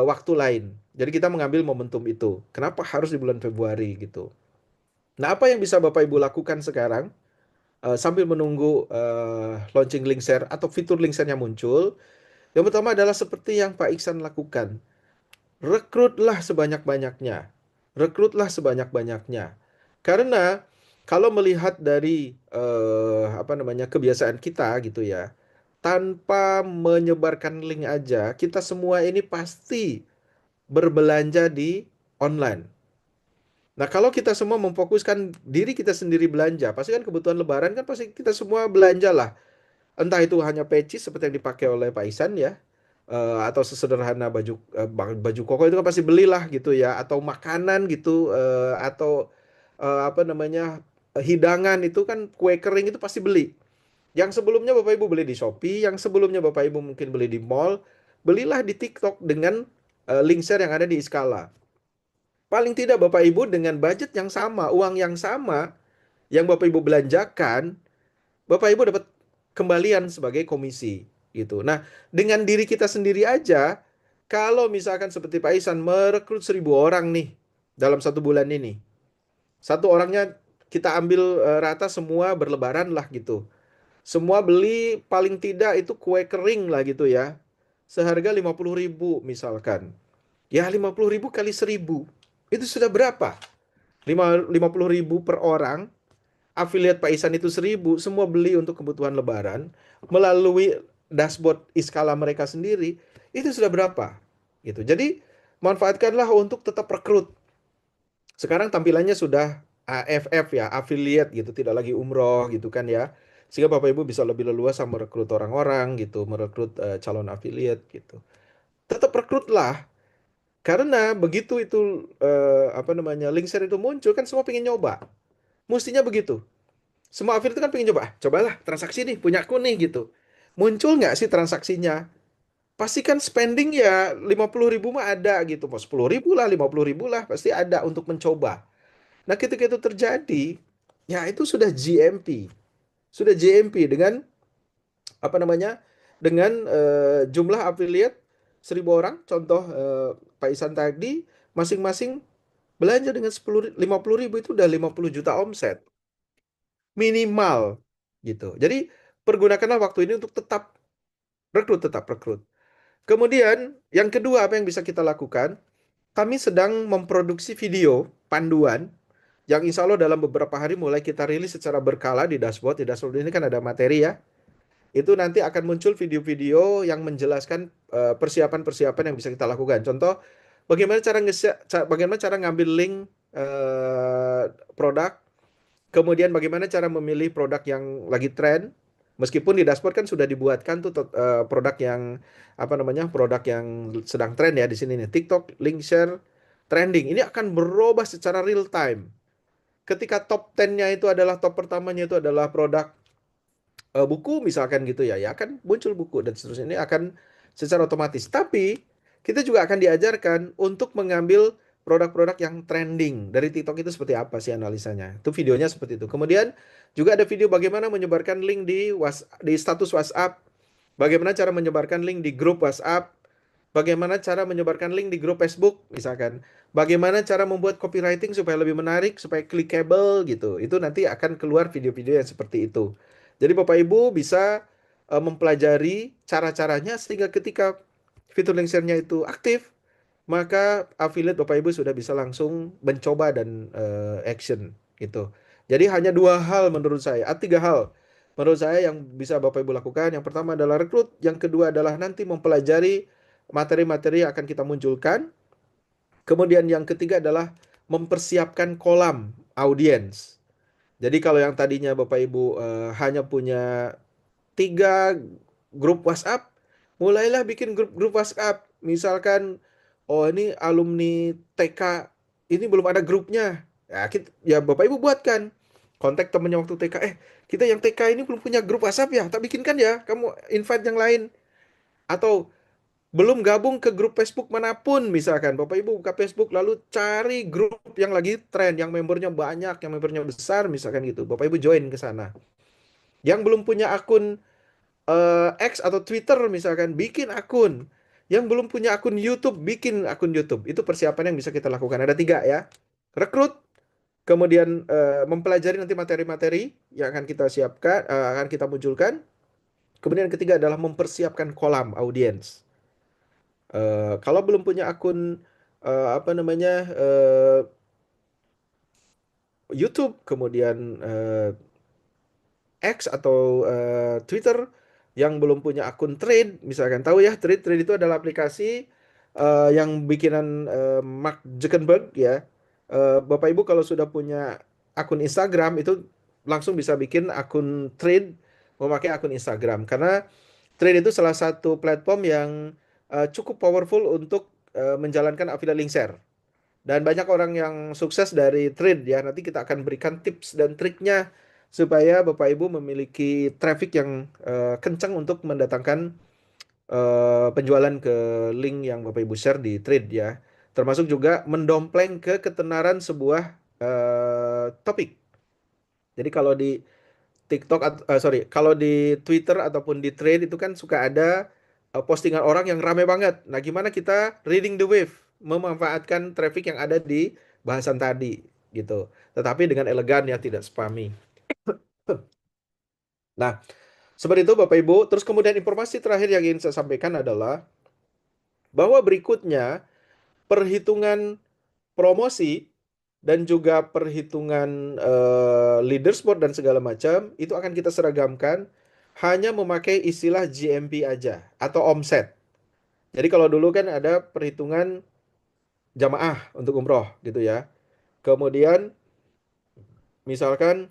waktu lain. Jadi kita mengambil momentum itu. Kenapa harus di bulan Februari gitu? Nah, apa yang bisa Bapak Ibu lakukan sekarang sambil menunggu launching Linkser atau fitur Linksernya muncul? Yang pertama adalah seperti yang Pak Iksan lakukan. Rekrutlah sebanyak-banyaknya. Rekrutlah sebanyak-banyaknya. Karena kalau melihat dari apa namanya kebiasaan kita gitu ya, tanpa menyebarkan link aja, kita semua ini pasti berbelanja di online. Nah, kalau kita semua memfokuskan diri kita sendiri belanja, pasti kan kebutuhan lebaran kan pasti kita semua belanja lah. Entah itu hanya peci seperti yang dipakai oleh Pak Isan ya, atau sesederhana baju koko itu kan pasti belilah gitu ya, atau makanan gitu, atau apa namanya hidangan itu kan kue kering itu pasti beli. Yang sebelumnya Bapak Ibu beli di Shopee, yang sebelumnya Bapak Ibu mungkin beli di mall, belilah di TikTok dengan link share yang ada di Iskala. Paling tidak Bapak Ibu dengan budget yang sama, uang yang sama yang Bapak Ibu belanjakan, Bapak Ibu dapat kembalian sebagai komisi gitu. Nah, dengan diri kita sendiri aja, kalau misalkan seperti Pak Isan merekrut 1.000 orang nih dalam satu bulan ini, satu orangnya kita ambil rata semua berlebaran lah gitu. Semua beli paling tidak itu kue kering lah gitu ya. Seharga 50.000 misalkan. Ya 50.000 kali 1.000. Itu sudah berapa? 50.000 per orang. Afiliat Pak Isan itu 1.000. Semua beli untuk kebutuhan lebaran. Melalui dashboard Iskala mereka sendiri. Itu sudah berapa? Gitu. Jadi manfaatkanlah untuk tetap rekrut. Sekarang tampilannya sudah AFF ya, affiliate gitu, tidak lagi umroh gitu kan ya. Sehingga Bapak Ibu bisa lebih leluasa merekrut orang-orang gitu, merekrut calon affiliate gitu. Tetap rekrutlah, karena begitu itu apa namanya link share itu muncul kan semua pengen nyoba. Mestinya begitu. Semua affiliate itu kan pengen nyoba. Ah, cobalah transaksi nih, punyaku nih gitu. Muncul nggak sih transaksinya? Pasti kan spending ya 50.000 mah ada gitu. Mau 10.000 lah, 50.000 lah, pasti ada untuk mencoba. Nah, ketika itu terjadi, ya itu sudah GMP. Sudah GMP dengan apa namanya? Dengan jumlah affiliate 1.000 orang, contoh Pak Isan tadi, masing-masing belanja dengan 50.000 itu udah 50 juta omset. Minimal. gitu. Jadi pergunakanlah waktu ini untuk tetap rekrut. Kemudian yang kedua apa yang bisa kita lakukan? Kami sedang memproduksi video panduan yang insya Allah dalam beberapa hari mulai kita rilis secara berkala di dashboard. Di dashboard ini kan ada materi ya. Itu nanti akan muncul video-video yang menjelaskan persiapan-persiapan yang bisa kita lakukan. Contoh, bagaimana cara ngambil link produk. Kemudian bagaimana cara memilih produk yang lagi tren? Meskipun di dashboard kan sudah dibuatkan tuh produk yang apa namanya? Produk yang sedang tren ya di sini nih. TikTok, link share, trending. Ini akan berubah secara real time. Ketika top 10-nya itu adalah top pertamanya itu adalah produk buku misalkan gitu ya, ya akan muncul buku dan seterusnya ini akan secara otomatis. Tapi kita juga akan diajarkan untuk mengambil produk-produk yang trending dari TikTok itu seperti apa sih analisanya. Itu videonya seperti itu. Kemudian juga ada video bagaimana menyebarkan link di status WhatsApp, bagaimana cara menyebarkan link di grup WhatsApp, bagaimana cara menyebarkan link di grup Facebook misalkan. Bagaimana cara membuat copywriting supaya lebih menarik, supaya clickable gitu. Itu nanti akan keluar video-video yang seperti itu. Jadi Bapak Ibu bisa mempelajari cara-caranya sehingga ketika fitur link share-nya itu aktif, maka affiliate Bapak Ibu sudah bisa langsung mencoba dan action gitu. Jadi hanya dua hal menurut saya, tiga hal menurut saya yang bisa Bapak Ibu lakukan. Yang pertama adalah rekrut, yang kedua adalah nanti mempelajari materi-materi yang akan kita munculkan. Kemudian yang ketiga adalah mempersiapkan kolam audiens. Jadi kalau yang tadinya Bapak Ibu hanya punya 3 grup WhatsApp, mulailah bikin grup-grup WhatsApp. Misalkan, oh ini alumni TK, ini belum ada grupnya. Ya Bapak Ibu buatkan. Kontak temennya waktu TK, kita yang TK ini belum punya grup WhatsApp ya, tak bikinkan ya, kamu invite yang lain. Atau belum gabung ke grup Facebook manapun, misalkan Bapak Ibu buka Facebook lalu cari grup yang lagi tren, yang membernya banyak, yang membernya besar, misalkan gitu. Bapak Ibu join ke sana. Yang belum punya akun X atau Twitter misalkan, bikin akun. Yang belum punya akun YouTube, bikin akun YouTube. Itu persiapan yang bisa kita lakukan. Ada 3 ya. Rekrut, kemudian mempelajari nanti materi-materi yang akan kita siapkan, akan kita munculkan. Kemudian yang ketiga adalah mempersiapkan kolam audiens. Kalau belum punya akun apa namanya YouTube, kemudian X atau Twitter, yang belum punya akun Thread, misalkan tahu ya Thread itu adalah aplikasi yang bikinan Mark Zuckerberg ya. Bapak Ibu kalau sudah punya akun Instagram itu langsung bisa bikin akun Thread memakai akun Instagram karena Thread itu salah satu platform yang cukup powerful untuk menjalankan affiliate link share. Dan banyak orang yang sukses dari trade ya. Nanti kita akan berikan tips dan triknya supaya Bapak Ibu memiliki traffic yang kencang untuk mendatangkan penjualan ke link yang Bapak Ibu share di trade ya. Termasuk juga mendompleng ke ketenaran sebuah topik. Jadi kalau di kalau di Twitter ataupun di Thread itu kan suka ada postingan orang yang rame banget. Nah, gimana kita reading the wave, memanfaatkan traffic yang ada di bahasan tadi gitu. Tetapi dengan elegan ya, tidak spammy. Nah, seperti itu Bapak Ibu. Terus kemudian informasi terakhir yang ingin saya sampaikan adalah bahwa berikutnya perhitungan promosi dan juga perhitungan leaderboard dan segala macam itu akan kita seragamkan hanya memakai istilah GMP aja atau omset. Jadi kalau dulu kan ada perhitungan jamaah untuk umroh gitu ya. Kemudian misalkan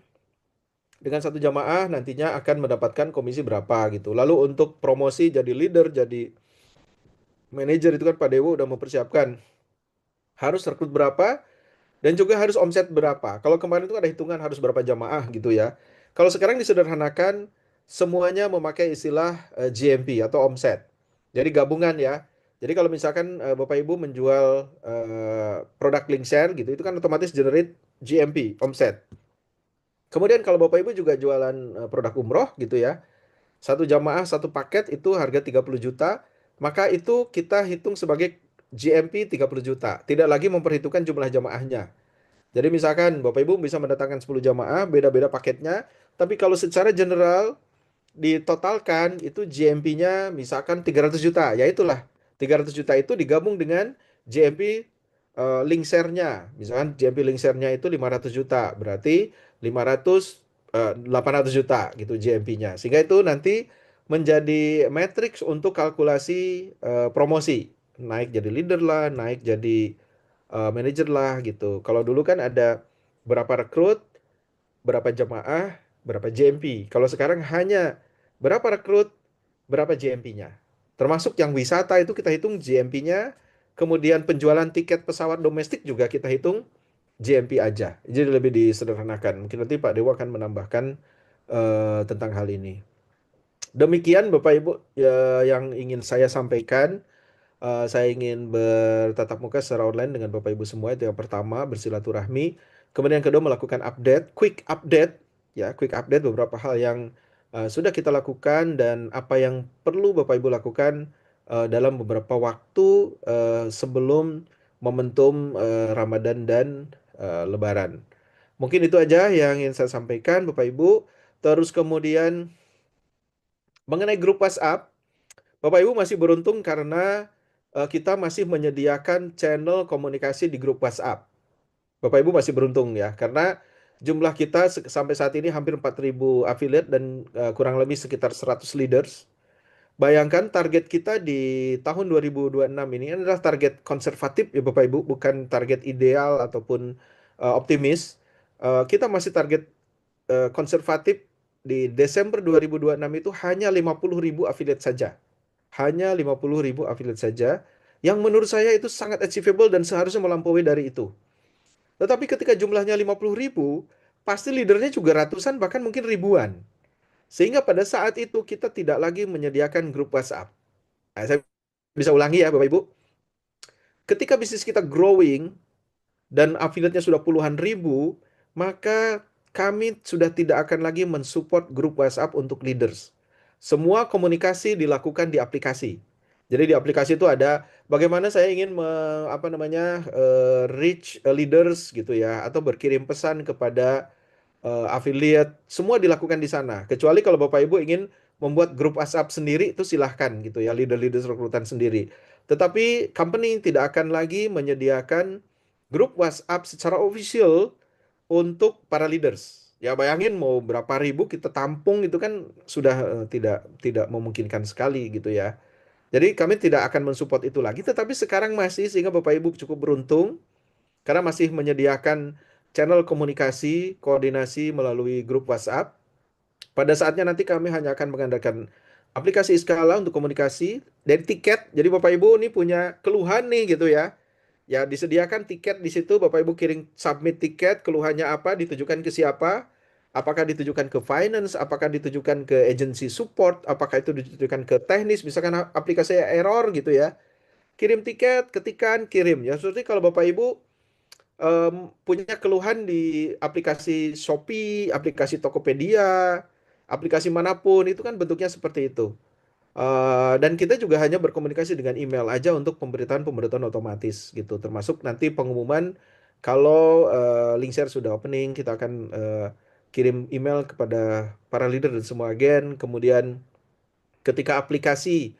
dengan satu jamaah nantinya akan mendapatkan komisi berapa gitu. Lalu untuk promosi jadi leader, jadi manajer itu kan Pak Dewo udah mempersiapkan harus rekrut berapa dan juga harus omset berapa. Kalau kemarin itu ada hitungan harus berapa jamaah gitu ya. Kalau sekarang disederhanakan semuanya memakai istilah GMP atau omset. Jadi gabungan ya. Jadi kalau misalkan Bapak Ibu menjual produk link share gitu, itu kan otomatis generate GMP, omset. Kemudian kalau Bapak Ibu juga jualan produk umroh gitu ya, satu jamaah satu paket itu harga 30 juta, maka itu kita hitung sebagai GMP 30 juta. Tidak lagi memperhitungkan jumlah jamaahnya. Jadi misalkan Bapak Ibu bisa mendatangkan 10 jamaah, beda-beda paketnya. Tapi kalau secara general ditotalkan itu GMP-nya misalkan 300 juta. Ya itulah, 300 juta itu digabung dengan GMP link share-nya. Misalkan GMP link share-nya itu 500 juta. Berarti 500 800 juta gitu GMP-nya. Sehingga itu nanti menjadi matriks untuk kalkulasi promosi. Naik jadi leader lah, naik jadi manajer lah gitu. Kalau dulu kan ada berapa rekrut, berapa jemaah, berapa JMP. Kalau sekarang hanya berapa rekrut, berapa JMP-nya. Termasuk yang wisata itu kita hitung JMP-nya, kemudian penjualan tiket pesawat domestik juga kita hitung JMP aja. Jadi lebih disederhanakan. Mungkin nanti Pak Dewa akan menambahkan tentang hal ini. Demikian Bapak Ibu yang ingin saya sampaikan. Saya ingin bertatap muka secara online dengan Bapak Ibu semua. Itu yang pertama, bersilaturahmi. Kemudian yang kedua, melakukan update, quick update, ya, quick update beberapa hal yang sudah kita lakukan dan apa yang perlu Bapak Ibu lakukan dalam beberapa waktu sebelum momentum Ramadan dan Lebaran. Mungkin itu aja yang ingin saya sampaikan, Bapak Ibu. Terus kemudian mengenai grup WhatsApp. Bapak Ibu masih beruntung karena kita masih menyediakan channel komunikasi di grup WhatsApp. Bapak Ibu masih beruntung ya, karena jumlah kita sampai saat ini hampir 4.000 affiliate dan kurang lebih sekitar 100 leaders. Bayangkan target kita di tahun 2026 ini adalah target konservatif ya Bapak Ibu, bukan target ideal ataupun optimis. Kita masih target konservatif di Desember 2026 itu hanya 50.000 affiliate saja. Hanya 50.000 affiliate saja, yang menurut saya itu sangat achievable dan seharusnya melampaui dari itu. Tetapi ketika jumlahnya 50.000, pasti leadernya juga ratusan bahkan mungkin ribuan. Sehingga pada saat itu kita tidak lagi menyediakan grup WhatsApp. Nah, saya bisa ulangi ya Bapak Ibu. Ketika bisnis kita growing dan affiliate-nya sudah puluhan ribu, maka kami sudah tidak akan lagi mensupport grup WhatsApp untuk leaders. Semua komunikasi dilakukan di aplikasi. Jadi di aplikasi itu ada bagaimana saya ingin apa namanya reach leaders gitu ya, atau berkirim pesan kepada affiliate, semua dilakukan di sana. Kecuali kalau Bapak Ibu ingin membuat grup WhatsApp sendiri, itu silahkan gitu ya, leader-leader rekrutan sendiri. Tetapi company tidak akan lagi menyediakan grup WhatsApp secara official untuk para leaders. Ya bayangin mau berapa ribu kita tampung itu kan sudah tidak tidak memungkinkan sekali gitu ya. Jadi kami tidak akan mensupport itu lagi, tetapi sekarang masih, sehingga Bapak Ibu cukup beruntung karena masih menyediakan channel komunikasi, koordinasi melalui grup WhatsApp. Pada saatnya nanti kami hanya akan mengandalkan aplikasi Iskala untuk komunikasi dan tiket. Jadi Bapak Ibu ini punya keluhan nih gitu ya. Ya disediakan tiket di situ, Bapak Ibu kirim submit tiket, keluhannya apa, ditujukan ke siapa? Apakah ditujukan ke finance, apakah ditujukan ke agency support, apakah itu ditujukan ke teknis, misalkan aplikasi error gitu ya. Kirim tiket, ketikan, kirim. Ya seperti kalau Bapak Ibu punya keluhan di aplikasi Shopee, aplikasi Tokopedia, aplikasi manapun, itu kan bentuknya seperti itu. Dan kita juga hanya berkomunikasi dengan email aja untuk pemberitahuan-pemberitahuan otomatis gitu. Termasuk nanti pengumuman kalau link share sudah opening, kita akan kirim email kepada para leader dan semua agen. Kemudian ketika aplikasi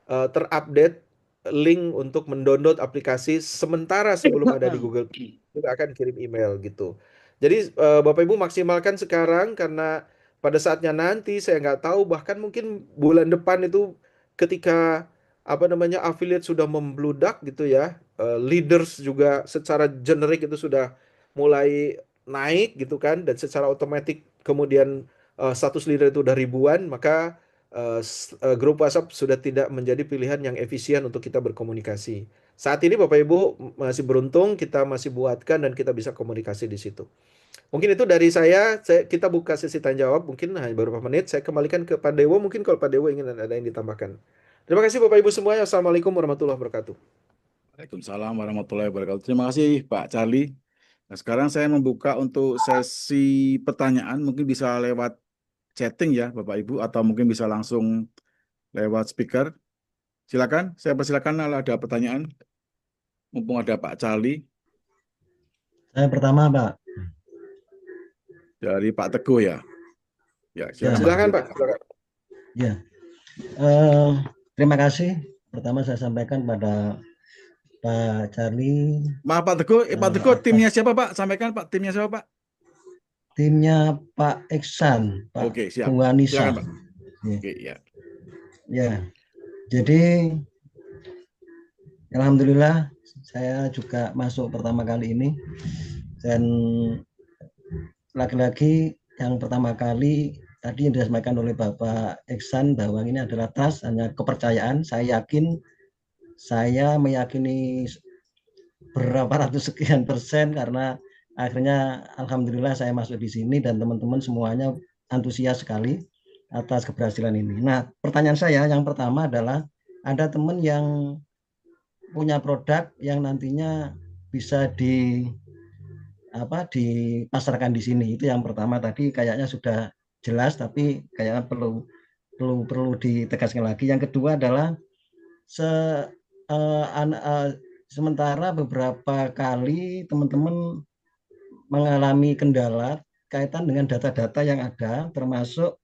terupdate link untuk mendownload aplikasi sementara sebelum ada di Google Play, juga akan kirim email gitu. Jadi Bapak Ibu maksimalkan sekarang karena pada saatnya nanti saya nggak tahu, bahkan mungkin bulan depan itu ketika apa namanya affiliate sudah membludak gitu ya, leaders juga secara generik itu sudah mulai naik gitu kan, dan secara otomatis kemudian status leader itu udah ribuan, maka grup WhatsApp sudah tidak menjadi pilihan yang efisien untuk kita berkomunikasi. Saat ini Bapak Ibu masih beruntung kita masih buatkan dan kita bisa komunikasi di situ. Mungkin itu dari kita buka sesi tanya jawab, mungkin hanya beberapa menit. Saya kembalikan ke Pak Dewo, mungkin kalau Pak Dewo ingin ada yang ditambahkan. Terima kasih Bapak Ibu semuanya. Assalamualaikum warahmatullahi wabarakatuh. Waalaikumsalam warahmatullahi wabarakatuh. Terima kasih Pak Charlie. Nah, sekarang saya membuka untuk sesi pertanyaan, mungkin bisa lewat chatting ya Bapak Ibu, atau mungkin bisa langsung lewat speaker. Silakan, saya persilakan kalau ada pertanyaan, mumpung ada Pak Charlie. Saya pertama, Pak. Dari Pak Teguh ya. Ya, silakan Pak Ya, Silakan Teguh. Pak, silakan. ya. Eh, Terima kasih. Pertama saya sampaikan pada Pak Charlie Maaf Pak Teguh, Pak Teguh timnya atas siapa Pak? Sampaikan Pak, timnya siapa Pak? timnya Pak Iksan, Pak Oke, siap. Bunganisa. Silakan Pak. Ya, Oke, ya. ya. Jadi alhamdulillah saya juga masuk pertama kali ini dan lagi-lagi yang pertama kali tadi yang disampaikan oleh Bapak Iksan bahwa ini adalah trust, hanya kepercayaan. Saya meyakini berapa ratus sekian persen karena akhirnya alhamdulillah saya masuk di sini dan teman-teman semuanya antusias sekali atas keberhasilan ini. Nah, pertanyaan saya yang pertama adalah ada teman yang punya produk yang nantinya bisa dipasarkan di sini. Itu yang pertama tadi kayaknya sudah jelas tapi kayaknya perlu perlu perlu ditegaskan lagi. Yang kedua adalah se eh, an- eh, sementara beberapa kali teman-teman mengalami kendala kaitan dengan data-data yang ada, termasuk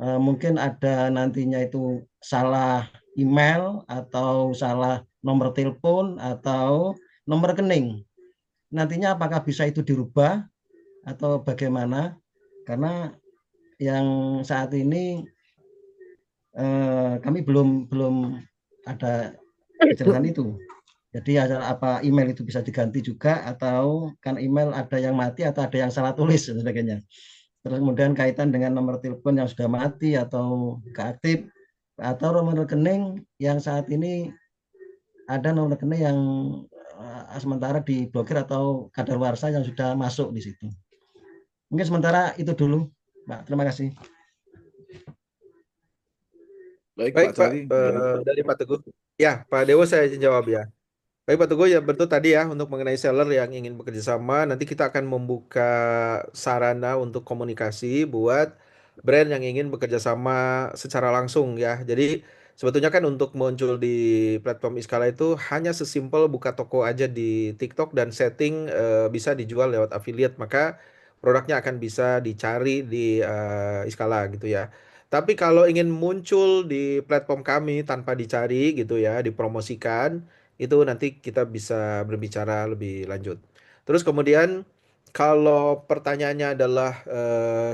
mungkin ada nantinya itu salah email atau salah nomor telepon atau nomor rekening. Nantinya apakah bisa itu dirubah atau bagaimana? Karena yang saat ini kami belum belum ada kejelasan itu. Jadi apa email itu bisa diganti juga atau kan email ada yang mati atau ada yang salah tulis dan sebagainya. Terus kemudian kaitan dengan nomor telepon yang sudah mati atau nggak aktif atau nomor rekening yang saat ini ada nomor rekening yang sementara diblokir atau kadaluarsa yang sudah masuk di situ. Mungkin sementara itu dulu, Pak. Terima kasih. Baik Baik Pak Pak, Charlie, gimana? dari Pak Teguh. Ya, Pak Dewo saya jawab ya. Baik Pak Teguh, ya betul tadi ya untuk mengenai seller yang ingin bekerja sama, nanti kita akan membuka sarana untuk komunikasi buat brand yang ingin bekerja sama secara langsung ya. Jadi sebetulnya kan untuk muncul di platform Iskala itu hanya sesimpel buka toko aja di TikTok dan setting bisa dijual lewat affiliate, maka produknya akan bisa dicari di Iskala gitu ya. Tapi kalau ingin muncul di platform kami tanpa dicari gitu ya, dipromosikan itu nanti kita bisa berbicara lebih lanjut. Terus kemudian kalau pertanyaannya adalah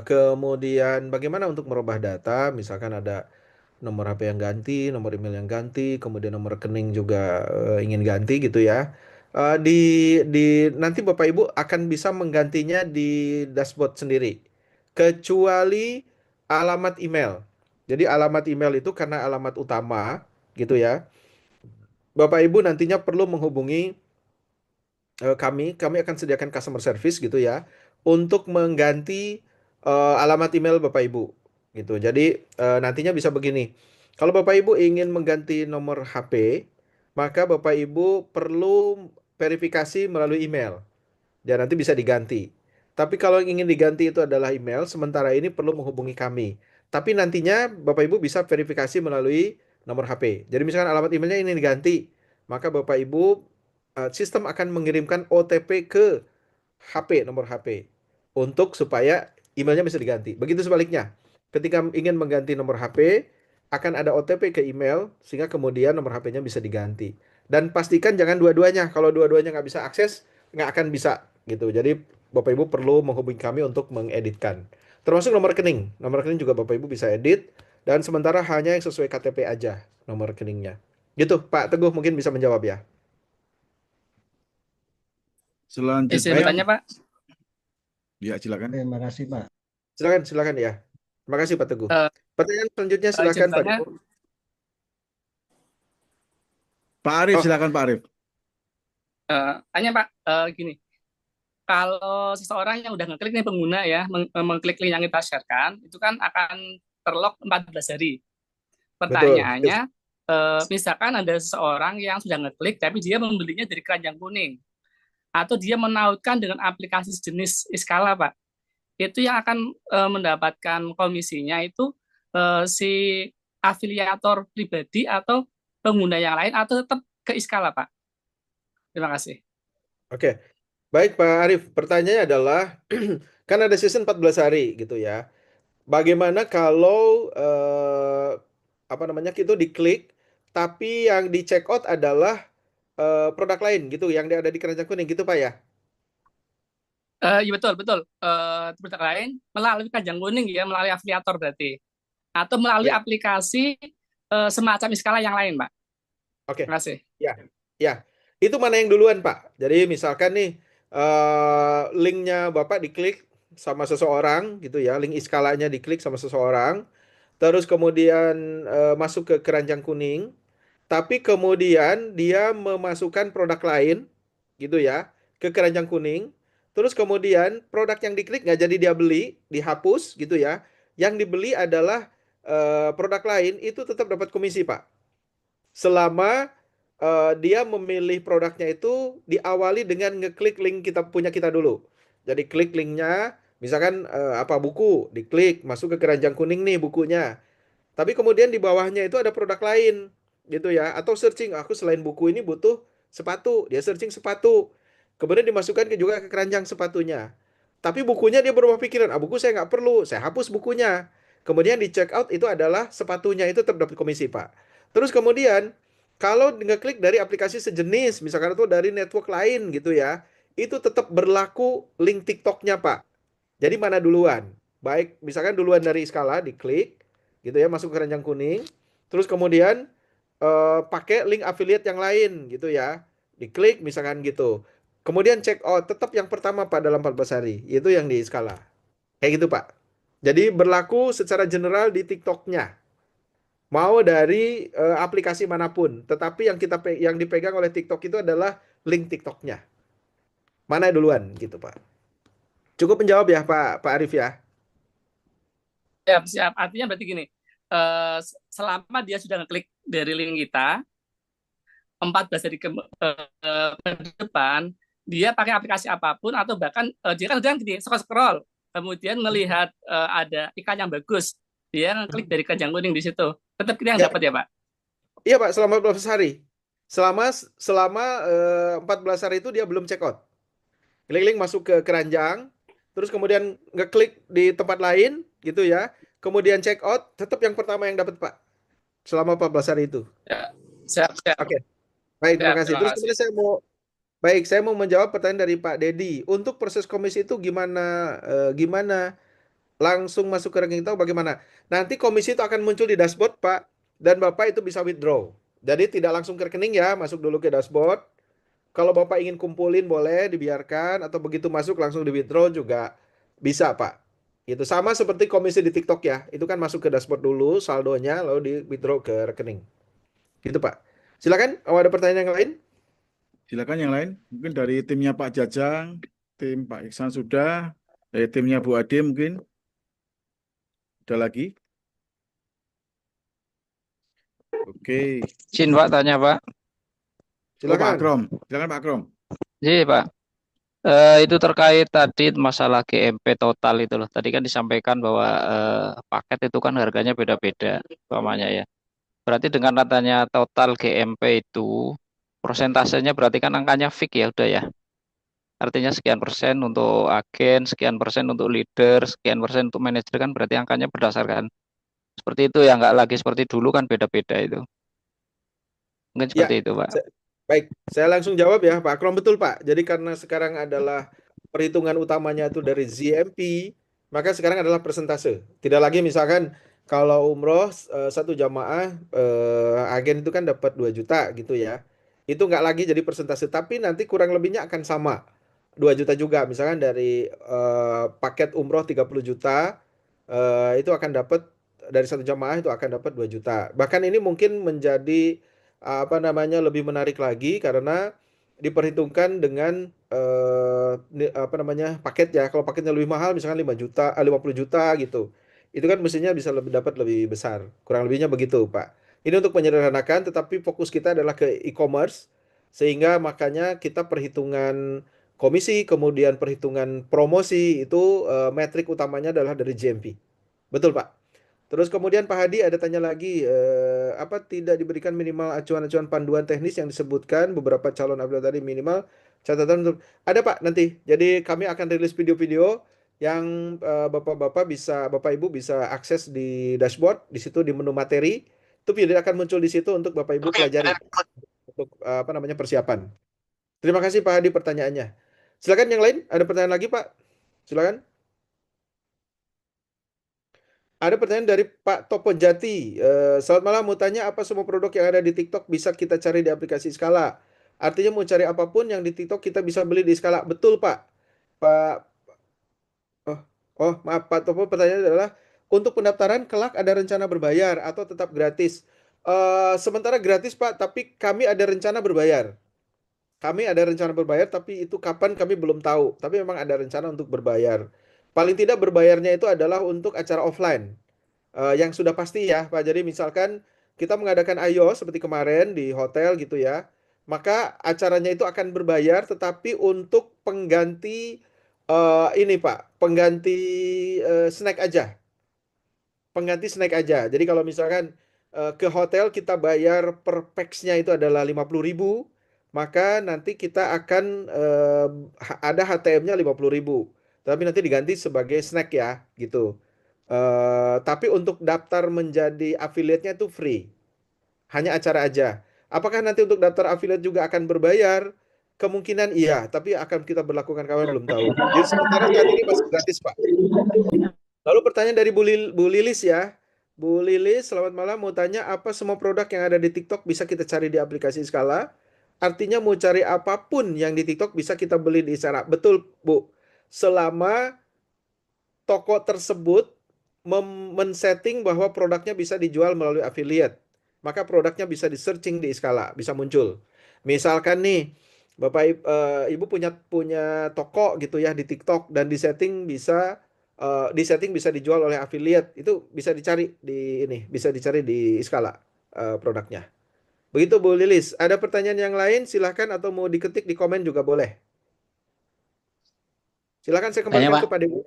kemudian bagaimana untuk merubah data, misalkan ada nomor HP yang ganti, nomor email yang ganti, kemudian nomor rekening juga ingin ganti gitu ya. Di nanti Bapak Ibu akan bisa menggantinya di dashboard sendiri, kecuali alamat email. Jadi alamat email itu karena alamat utama gitu ya. Bapak Ibu nantinya perlu menghubungi kami akan sediakan customer service gitu ya untuk mengganti alamat email Bapak Ibu gitu. Jadi nantinya bisa begini. Kalau Bapak Ibu ingin mengganti nomor HP, maka Bapak Ibu perlu verifikasi melalui email dan nanti bisa diganti. Tapi kalau yang ingin diganti itu adalah email, sementara ini perlu menghubungi kami. Tapi nantinya Bapak Ibu bisa verifikasi melalui nomor HP. Jadi misalkan alamat emailnya ini diganti, maka Bapak Ibu sistem akan mengirimkan OTP ke HP, nomor HP untuk supaya emailnya bisa diganti. Begitu sebaliknya. Ketika ingin mengganti nomor HP, akan ada OTP ke email sehingga kemudian nomor HP-nya bisa diganti. Dan pastikan jangan dua-duanya. Kalau dua-duanya nggak bisa akses, nggak akan bisa gitu. Jadi Bapak Ibu perlu menghubungi kami untuk mengeditkan. Termasuk nomor rekening. Nomor rekening juga Bapak Ibu bisa edit dan sementara hanya yang sesuai KTP aja nomor rekeningnya. Gitu, Pak Teguh mungkin bisa menjawab ya. Izin Selanjutnya, Baik, bertanya, Pak. ya silakan. Terima kasih, Pak. silakan silakan ya. Terima kasih Pak Teguh. Eh, Pertanyaan selanjutnya izin silakan Pak bertanya, Dewo. Pak Arif, Oh, silakan Pak Arif. tanya Pak, gini, kalau seseorang yang udah ngeklik nih pengguna ya, mengklik link yang kita sharekan, itu kan akan terlock 14 hari. betul. Yes. Pertanyaannya, misalkan ada seseorang yang sudah ngeklik, tapi dia membelinya dari keranjang kuning, atau dia menautkan dengan aplikasi sejenis Iskala, Pak, itu yang akan mendapatkan komisinya itu si afiliator pribadi atau pengguna yang lain, atau tetap ke Iskala, Pak? Terima kasih. Oke. Baik Pak Arif, pertanyaannya adalah kan ada season 14 hari gitu ya. Bagaimana kalau apa namanya itu diklik tapi yang di check out adalah produk lain gitu yang ada di keranjang kuning gitu Pak ya? Iya betul betul. Produk lain melalui Kajang Kuning ya, melalui afiliator berarti, atau melalui Ya, aplikasi semacam Iskala yang lain, Pak. oke. Terima kasih. Ya, ya. Itu mana yang duluan Pak? Jadi misalkan nih linknya Bapak diklik sama seseorang gitu ya, link iskalanya diklik sama seseorang, terus kemudian masuk ke keranjang kuning. Tapi kemudian dia memasukkan produk lain gitu ya ke keranjang kuning. Terus kemudian produk yang diklik nggak jadi dia beli, dihapus gitu ya. Yang dibeli adalah produk lain itu tetap dapat komisi Pak. Selama dia memilih produknya itu diawali dengan ngeklik link kita punya kita dulu. Jadi klik linknya, misalkan apa buku, diklik masuk ke keranjang kuning nih bukunya. Tapi kemudian di bawahnya itu ada produk lain gitu ya. Atau searching, aku selain buku ini butuh sepatu. Dia searching sepatu. Kemudian dimasukkan juga ke keranjang sepatunya. Tapi bukunya dia berubah pikiran. Ah, buku saya nggak perlu. Saya hapus bukunya. Kemudian di check out itu adalah sepatunya itu tetap dapat komisi, Pak. Terus kemudian kalau ngeklik dari aplikasi sejenis, misalkan itu dari network lain gitu ya, itu tetap berlaku link TikToknya, Pak. Jadi mana duluan? Baik, misalkan duluan dari skala diklik gitu ya, masuk ke keranjang kuning. Terus kemudian pakai link affiliate yang lain gitu ya. Diklik misalkan gitu. Kemudian check out tetap yang pertama Pak dalam 14 hari, itu yang di skala. Kayak gitu Pak. Jadi berlaku secara general di TikToknya. Mau dari aplikasi manapun, tetapi yang dipegang oleh TikTok itu adalah link TikToknya. Mana duluan gitu Pak. Cukup menjawab ya Pak Arif ya. Siap, siap. Artinya berarti gini, selama dia sudah ngeklik dari link kita, 14 hari ke depan, dia pakai aplikasi apapun, atau bahkan dia kan udah gini, scroll-scroll, kemudian melihat ada iklan yang bagus, dia ngeklik dari keranjang kuning di situ. Tetap kita yang Ya, dapat ya, Pak? iya Pak, selama 14 hari. Selama selama 14 hari itu dia belum check out. Klik-klik masuk ke keranjang, terus kemudian ngeklik di tempat lain gitu ya. Kemudian check out, tetap yang pertama yang dapat Pak. Selama 14 hari itu. Ya, siap, siap, Oke, baik terima siap. kasih. Terima Terus kasih. kemudian saya mau menjawab pertanyaan dari Pak Dedi. Untuk proses komisi itu gimana? Langsung masuk ke rekening tahu bagaimana? Nanti komisi itu akan muncul di dashboard Pak, dan Bapak itu bisa withdraw. Jadi tidak langsung ke rekening ya, masuk dulu ke dashboard. Kalau Bapak ingin kumpulin boleh dibiarkan atau begitu masuk langsung di withdraw juga bisa, Pak. Itu sama seperti komisi di TikTok ya. Itu kan masuk ke dashboard dulu saldonya lalu di withdraw ke rekening. Gitu, Pak. Silakan, ada pertanyaan yang lain? Silakan yang lain. Mungkin dari timnya Pak Jajang, tim Pak Iksan sudah, dari timnya Bu Ade mungkin ada lagi. Oke. Izin Pak tanya Pak. Oh Pak Silakan. Akrom, silakan Pak Akrom. Iya Pak. Itu terkait tadi masalah GMP total itu loh. Tadi kan disampaikan bahwa paket itu kan harganya beda-beda, umpamanya ya. Berarti dengan katanya total GMP itu persentasenya berarti kan angkanya fix ya udah ya. Artinya sekian persen untuk agen, sekian persen untuk leader, sekian persen untuk manajer kan berarti angkanya berdasarkan seperti itu ya, nggak lagi seperti dulu kan beda-beda itu. Mungkin Ya, seperti itu Pak. baik. Saya langsung jawab ya, Pak Akrom. Betul, Pak. Jadi karena sekarang adalah perhitungan utamanya itu dari ZMP, maka sekarang adalah persentase. Tidak lagi misalkan kalau umroh satu jamaah agen itu kan dapat 2 juta gitu ya. Itu nggak lagi jadi persentase, tapi nanti kurang lebihnya akan sama. 2 juta juga. Misalkan dari paket umroh 30 juta, itu akan dapat dari satu jamaah itu akan dapat 2 juta. Bahkan ini mungkin menjadi apa namanya lebih menarik lagi karena diperhitungkan dengan apa namanya paket ya. Kalau paketnya lebih mahal misalkan 5 juta, 50 juta gitu. Itu kan mestinya bisa lebih dapat lebih besar. Kurang lebihnya begitu, Pak. Ini untuk menyederhanakan tetapi fokus kita adalah ke e-commerce sehingga makanya kita perhitungan komisi kemudian perhitungan promosi itu metrik utamanya adalah dari GMP. Betul, Pak. Terus kemudian Pak Hadi ada tanya lagi, apa tidak diberikan minimal acuan-acuan panduan teknis yang disebutkan beberapa calon upload tadi minimal catatan untuk ada Pak nanti. Jadi kami akan rilis video-video yang Bapak Ibu bisa akses di dashboard, di situ di menu materi. Itu video akan muncul di situ untuk Bapak Ibu pelajari untuk apa namanya persiapan. Terima kasih Pak Hadi pertanyaannya. Silakan yang lain, ada pertanyaan lagi Pak? Silakan. Ada pertanyaan dari Pak Topo Jati. Selamat malam, mau tanya apa semua produk yang ada di TikTok bisa kita cari di aplikasi Skala? Artinya mau cari apapun yang di TikTok kita bisa beli di Skala. Betul Pak. Pak, oh, maaf Pak Topo, pertanyaannya adalah untuk pendaftaran kelak ada rencana berbayar atau tetap gratis? Sementara gratis Pak, tapi kami ada rencana berbayar. Kami ada rencana berbayar, tapi itu kapan kami belum tahu. Tapi memang ada rencana untuk berbayar. Paling tidak berbayarnya itu adalah untuk acara offline. Yang sudah pasti ya, Pak. Jadi misalkan kita mengadakan AYO seperti kemarin di hotel gitu ya, maka acaranya itu akan berbayar, tetapi untuk pengganti ini Pak, pengganti snack aja, pengganti snack aja. Jadi kalau misalkan ke hotel kita bayar per pax-nya itu adalah 50.000, maka nanti kita akan ada HTM-nya 50.000. Tapi nanti diganti sebagai snack ya, gitu. Tapi untuk daftar menjadi affiliate-nya itu free. Hanya acara aja. Apakah nanti untuk daftar affiliate juga akan berbayar? Kemungkinan iya, tapi akan kita berlakukan kami belum tahu. Jadi sementara saat ini masih gratis, Pak. Lalu pertanyaan dari Bu Lilis ya. Bu Lilis, selamat malam. Mau tanya apa semua produk yang ada di TikTok bisa kita cari di aplikasi Skala? Artinya mau cari apapun yang di TikTok bisa kita beli di Skala. Betul, Bu. Selama toko tersebut men-setting bahwa produknya bisa dijual melalui affiliate, maka produknya bisa di-searching di Skala, bisa muncul. Misalkan nih, Ibu punya punya toko gitu ya di TikTok dan di setting bisa dijual oleh affiliate. Itu bisa dicari di ini, bisa dicari di Skala produknya. Begitu Bu Lilis. Ada pertanyaan yang lain silahkan atau mau diketik di komen juga boleh. Silahkan saya Tanya kembalikan Pak, kepada Ibu.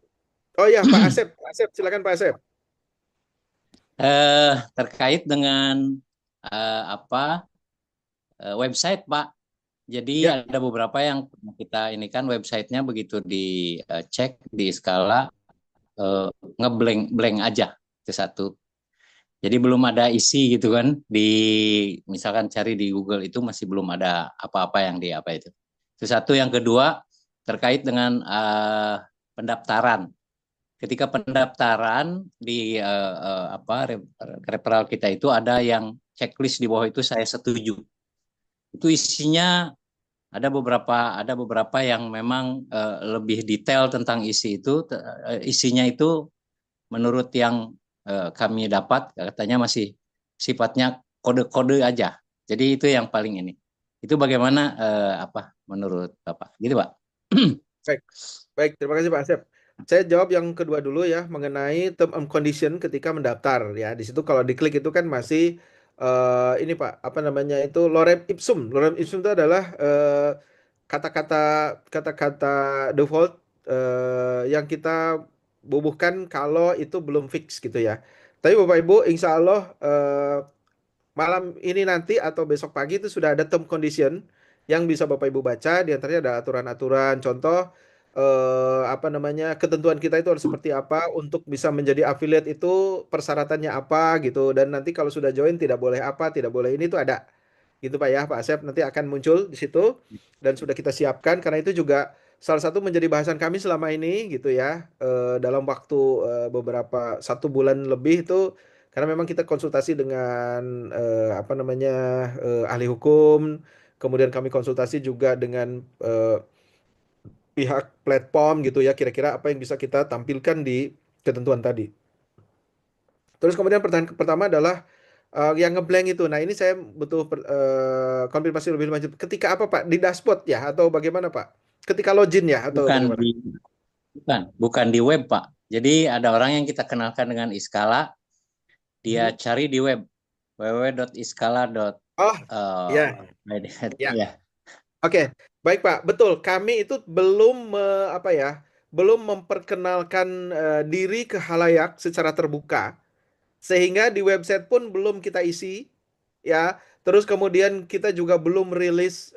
Oh ya, Pak Asep. Pak Asep, silakan Pak Asep. terkait dengan apa website Pak. Jadi Ya, ada beberapa yang kita ini kan websitenya begitu dicek di skala ngeblank blank aja itu satu. Jadi belum ada isi gitu kan di misalkan cari di Google itu masih belum ada apa-apa yang di apa itu. Itu satu. Yang kedua terkait dengan pendaftaran. Ketika pendaftaran di referral kita itu ada yang checklist di bawah itu saya setuju. Itu isinya ada beberapa yang memang lebih detail tentang isi itu. Isinya itu menurut yang kami dapat katanya masih sifatnya kode-kode aja. Jadi itu yang paling ini. Itu bagaimana menurut Bapak? Gitu Pak. baik. Baik, terima kasih Pak Asep. Saya jawab yang kedua dulu ya mengenai term and condition ketika mendaftar ya. Di situ kalau diklik itu kan masih ini Pak, apa namanya itu lorem ipsum. Lorem ipsum itu adalah kata-kata default yang kita bubuhkan kalau itu belum fix gitu ya. Tapi Bapak Ibu, insya Allah malam ini nanti atau besok pagi itu sudah ada term condition yang bisa Bapak Ibu baca. Di antaranya ada aturan-aturan, contoh apa namanya ketentuan kita itu harus seperti apa untuk bisa menjadi affiliate itu persyaratannya apa gitu. Dan nanti kalau sudah join tidak boleh apa, tidak boleh ini itu ada gitu Pak ya, Pak Asep nanti akan muncul di situ dan sudah kita siapkan karena itu juga salah satu menjadi bahasan kami selama ini gitu ya dalam waktu beberapa 1 bulan lebih itu karena memang kita konsultasi dengan apa namanya ahli hukum, kemudian kami konsultasi juga dengan pihak platform gitu ya, kira-kira apa yang bisa kita tampilkan di ketentuan tadi. Terus kemudian pertanyaan pertama adalah yang ngeblank itu. Nah, ini saya butuh konfirmasi lebih lanjut. Ketika apa, Pak? Di dashboard ya atau bagaimana, Pak? Ketika login ya atau Bukan bagaimana? bukan di web Pak. Jadi ada orang yang kita kenalkan dengan Iskala, dia cari di web www.iskala. Oh, ya, ya. Ya. Oke, baik Pak. Betul. Kami itu belum apa ya, belum memperkenalkan diri ke halayak secara terbuka, sehingga di website pun belum kita isi, ya. Terus kemudian kita juga belum rilis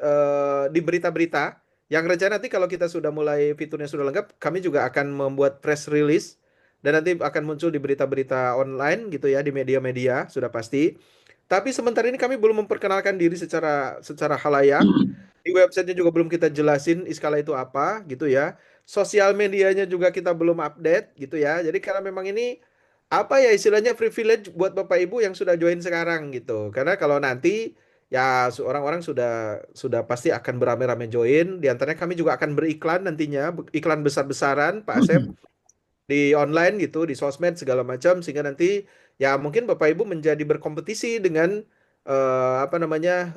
di berita-berita. Yang rencana nanti kalau kita sudah mulai fiturnya sudah lengkap, kami juga akan membuat press release dan nanti akan muncul di berita-berita online gitu ya, di media-media sudah pasti. Tapi sementara ini kami belum memperkenalkan diri secara secara halayak. Di websitenya juga belum kita jelasin Iskala itu apa gitu ya. Sosial medianya juga kita belum update gitu ya. Jadi karena memang ini apa ya istilahnya privilege buat Bapak Ibu yang sudah join sekarang gitu. Karena kalau nanti ya orang-orang sudah pasti akan beramai-ramai join. Di antaranya kami juga akan beriklan nantinya, iklan besar-besaran Pak Asep di online gitu, di sosmed segala macam sehingga nanti ya mungkin Bapak Ibu menjadi berkompetisi dengan apa namanya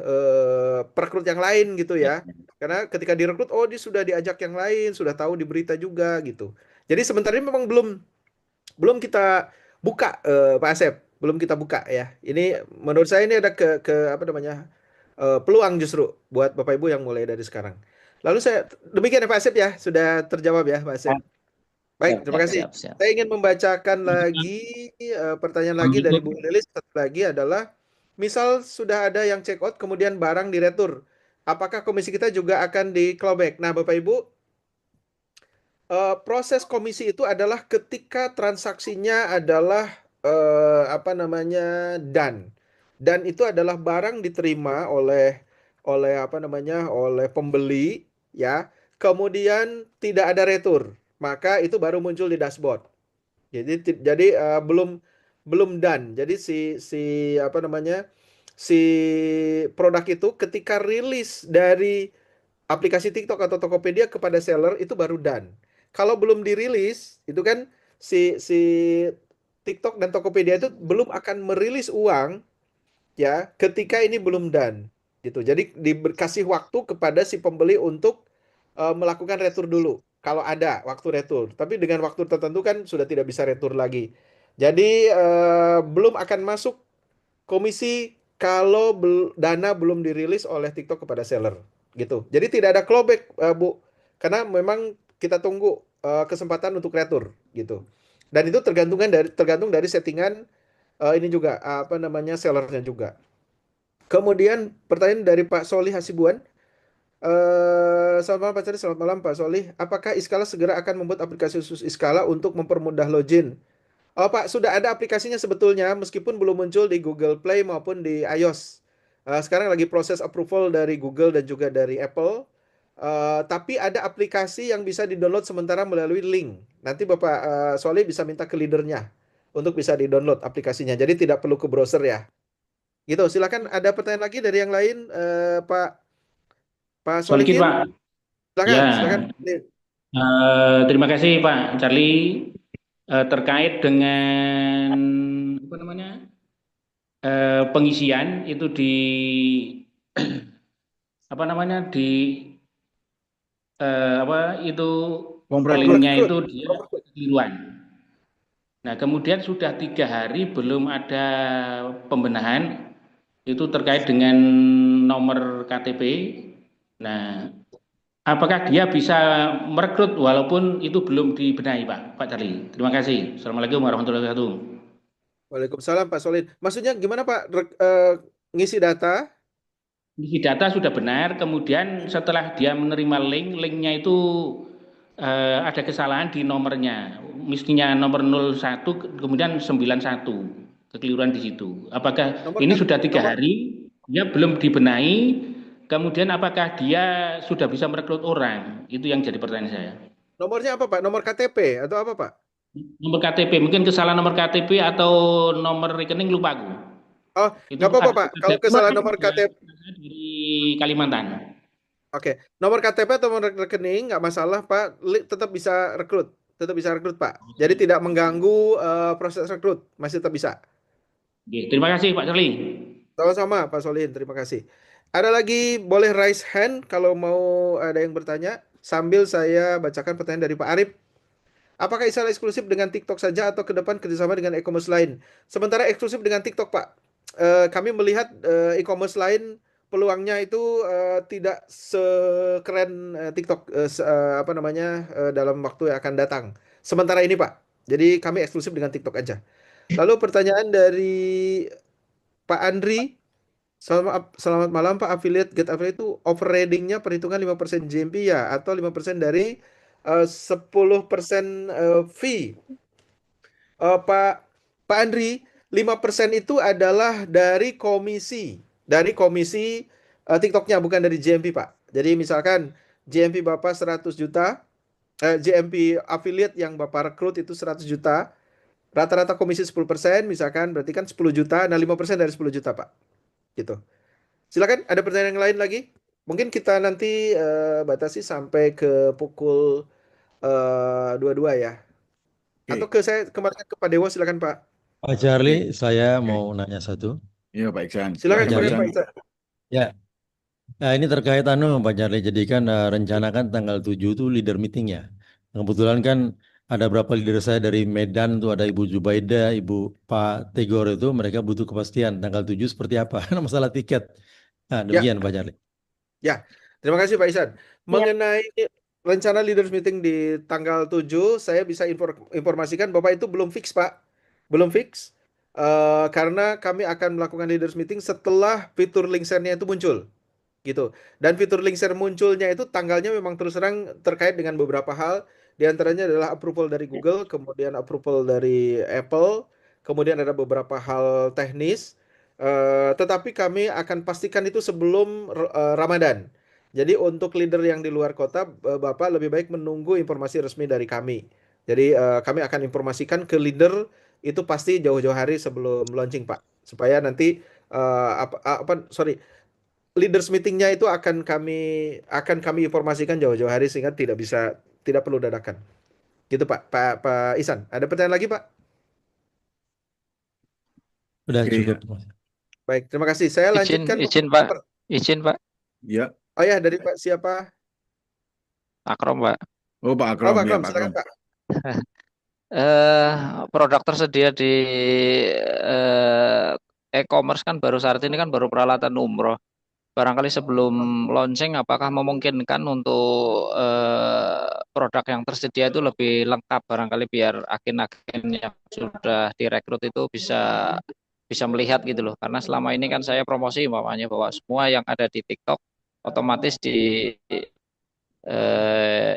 perekrut yang lain gitu Ya, ya. Karena ketika direkrut oh dia sudah diajak yang lain, sudah tahu di berita juga gitu. Jadi sementara ini memang belum belum kita buka Pak Asep, belum kita buka ya. Ini menurut saya ini ada ke apa namanya peluang justru buat Bapak Ibu yang mulai dari sekarang. Lalu saya demikian ya Pak Asep ya, sudah terjawab ya Pak Asep. Baik, siap, terima siap, kasih. siap, siap. Saya ingin membacakan lagi pertanyaan lagi dari Bu Lilis. Satu lagi adalah, misal sudah ada yang check out, kemudian barang diretur, apakah komisi kita juga akan di clawback? Nah, Bapak Ibu, proses komisi itu adalah ketika transaksinya adalah apa namanya dan itu adalah barang diterima oleh apa namanya oleh pembeli ya, kemudian tidak ada retur, maka itu baru muncul di dashboard. Jadi belum belum done. Jadi si apa namanya si produk itu ketika rilis dari aplikasi TikTok atau Tokopedia kepada seller itu baru done. Kalau belum dirilis, itu kan si TikTok dan Tokopedia itu belum akan merilis uang ya ketika ini belum done gitu. Jadi dikasih waktu kepada si pembeli untuk melakukan retur dulu kalau ada waktu retur. Tapi dengan waktu tertentu kan sudah tidak bisa retur lagi. Jadi belum akan masuk komisi kalau dana belum dirilis oleh TikTok kepada seller gitu. Jadi tidak ada clawback Bu, karena memang kita tunggu kesempatan untuk retur gitu. Dan itu tergantung dari settingan ini juga apa namanya sellernya juga. Kemudian pertanyaan dari Pak Solih Hasibuan. Selamat malam Pak Cari, selamat malam Pak Solih. Apakah Iskala segera akan membuat aplikasi khusus Iskala untuk mempermudah login? Oh Pak, sudah ada aplikasinya sebetulnya, meskipun belum muncul di Google Play maupun di iOS. Sekarang lagi proses approval dari Google dan juga dari Apple. Tapi ada aplikasi yang bisa di-download sementara melalui link. Nanti Bapak Solih bisa minta ke leadernya untuk bisa di-download aplikasinya. Jadi tidak perlu ke browser ya. Gitu, silakan ada pertanyaan lagi dari yang lain, Pak Sedikit Solikin, Pak. silakan, silakan. Ya, terima kasih Pak Charlie. Terkait dengan apa namanya pengisian itu di apa namanya di apa itu Form rekrut. linknya itu dia kekeliruan. Nah kemudian sudah 3 hari belum ada pembenahan itu terkait dengan nomor KTP. Nah apakah dia bisa merekrut walaupun itu belum dibenahi, Pak Charlie? Terima kasih. Assalamualaikum warahmatullahi wabarakatuh. Waalaikumsalam Pak Solid. Maksudnya gimana Pak? Ngisi data? Isi data sudah benar, kemudian setelah dia menerima linknya itu ada kesalahan di nomornya. Mestinya nomor 01, kemudian 91, kekeliruan di situ. Apakah Nomor ini sudah 3 nomor hari, dia belum dibenahi, kemudian apakah dia sudah bisa merekrut orang? Itu yang jadi pertanyaan saya. nomornya apa Pak? Nomor KTP atau apa Pak? Nomor KTP, mungkin kesalahan nomor KTP atau nomor rekening lupa aku. Oh, Itu nggak apa-apa ada Pak. Kalau kesalahan nomor KTP, dari Kalimantan. oke. Nomor KTP atau nomor rekening nggak masalah Pak. Tetap bisa rekrut, Pak. Jadi tidak mengganggu proses rekrut, masih tetap bisa. Oke, terima kasih Pak Charlie. Sama-sama Pak Solihin, terima kasih. Ada lagi boleh raise hand kalau mau ada yang bertanya sambil saya bacakan pertanyaan dari Pak Arif. Apakah Isal eksklusif dengan TikTok saja atau ke depan kerjasama dengan e-commerce lain? Sementara eksklusif dengan TikTok, Pak. Kami melihat e-commerce lain peluangnya itu tidak sekeren TikTok apa namanya dalam waktu yang akan datang. Sementara ini, Pak. Jadi kami eksklusif dengan TikTok aja. Lalu pertanyaan dari Pak Andri. Selamat malam Pak Affiliate. Get Affiliate itu overridingnya perhitungan 5% JMP ya, atau 5% dari 10% fee. Pak Pak Andri, 5% itu adalah dari komisi TikToknya, bukan dari JMP Pak. Jadi misalkan JMP Bapak 100 juta, JMP affiliate yang Bapak rekrut itu 100 juta, rata-rata komisi 10%, misalkan berarti kan 10 juta, nah 5% dari 10 juta Pak. Gitu. Silakan, ada pertanyaan yang lain lagi? Mungkin kita nanti batasi sampai ke pukul 22 ya. Atau Oke. saya kembalikan ke Pak Dewa, silakan Pak. Pak Charlie, Oke. saya Oke. mau nanya satu. Iya Pak Iksan. Pak Silakan, Silakan Pak silakan Charlie, Pak Iksan. Isa. ya. Nah, ini terkait Pak Charlie. Jadi kan rencana kan tanggal 7 itu leader meeting ya. Kebetulan kan ada berapa leader saya dari Medan tuh, ada Ibu Jubaida, Ibu Pak Tegor itu, mereka butuh kepastian tanggal 7 seperti apa. Masalah tiket. Nah, Ya, demikian Pak Charlie. ya. Terima kasih Pak Isan. Ya, Mengenai rencana leaders meeting di tanggal 7, saya bisa informasikan Bapak itu belum fix, Pak. Belum fix. Karena kami akan melakukan leaders meeting setelah fitur link share-nya itu muncul. Gitu. Dan fitur link share munculnya itu tanggalnya memang terus terang terkait dengan beberapa hal. Di antaranya adalah approval dari Google, kemudian approval dari Apple, kemudian ada beberapa hal teknis. Tetapi kami akan pastikan itu sebelum Ramadan. Jadi untuk leader yang di luar kota, Bapak lebih baik menunggu informasi resmi dari kami. Jadi kami akan informasikan ke leader itu pasti jauh-jauh hari sebelum launching, Pak. Supaya nanti sorry, leaders meetingnya itu akan kami informasikan jauh-jauh hari sehingga tidak perlu dadakan. Gitu Pak Isan. Ada pertanyaan lagi Pak? Udah Oke. cukup. Baik, terima kasih. Saya lanjutkan Izin Pak, izin Pak, Ya. Oh ya, dari Pak siapa? Akrom Pak. Oh Pak Oh Akrom Pak ya Krom, Pak silakan Akrom. Pak. Produk tersedia di e-commerce kan baru saat ini kan baru peralatan umroh. Barangkali sebelum launching, apakah memungkinkan untuk produk yang tersedia itu lebih lengkap, barangkali biar agen-agen yang sudah direkrut itu bisa melihat gitu loh. Karena selama ini kan saya promosi umpamanya bahwa semua yang ada di TikTok otomatis di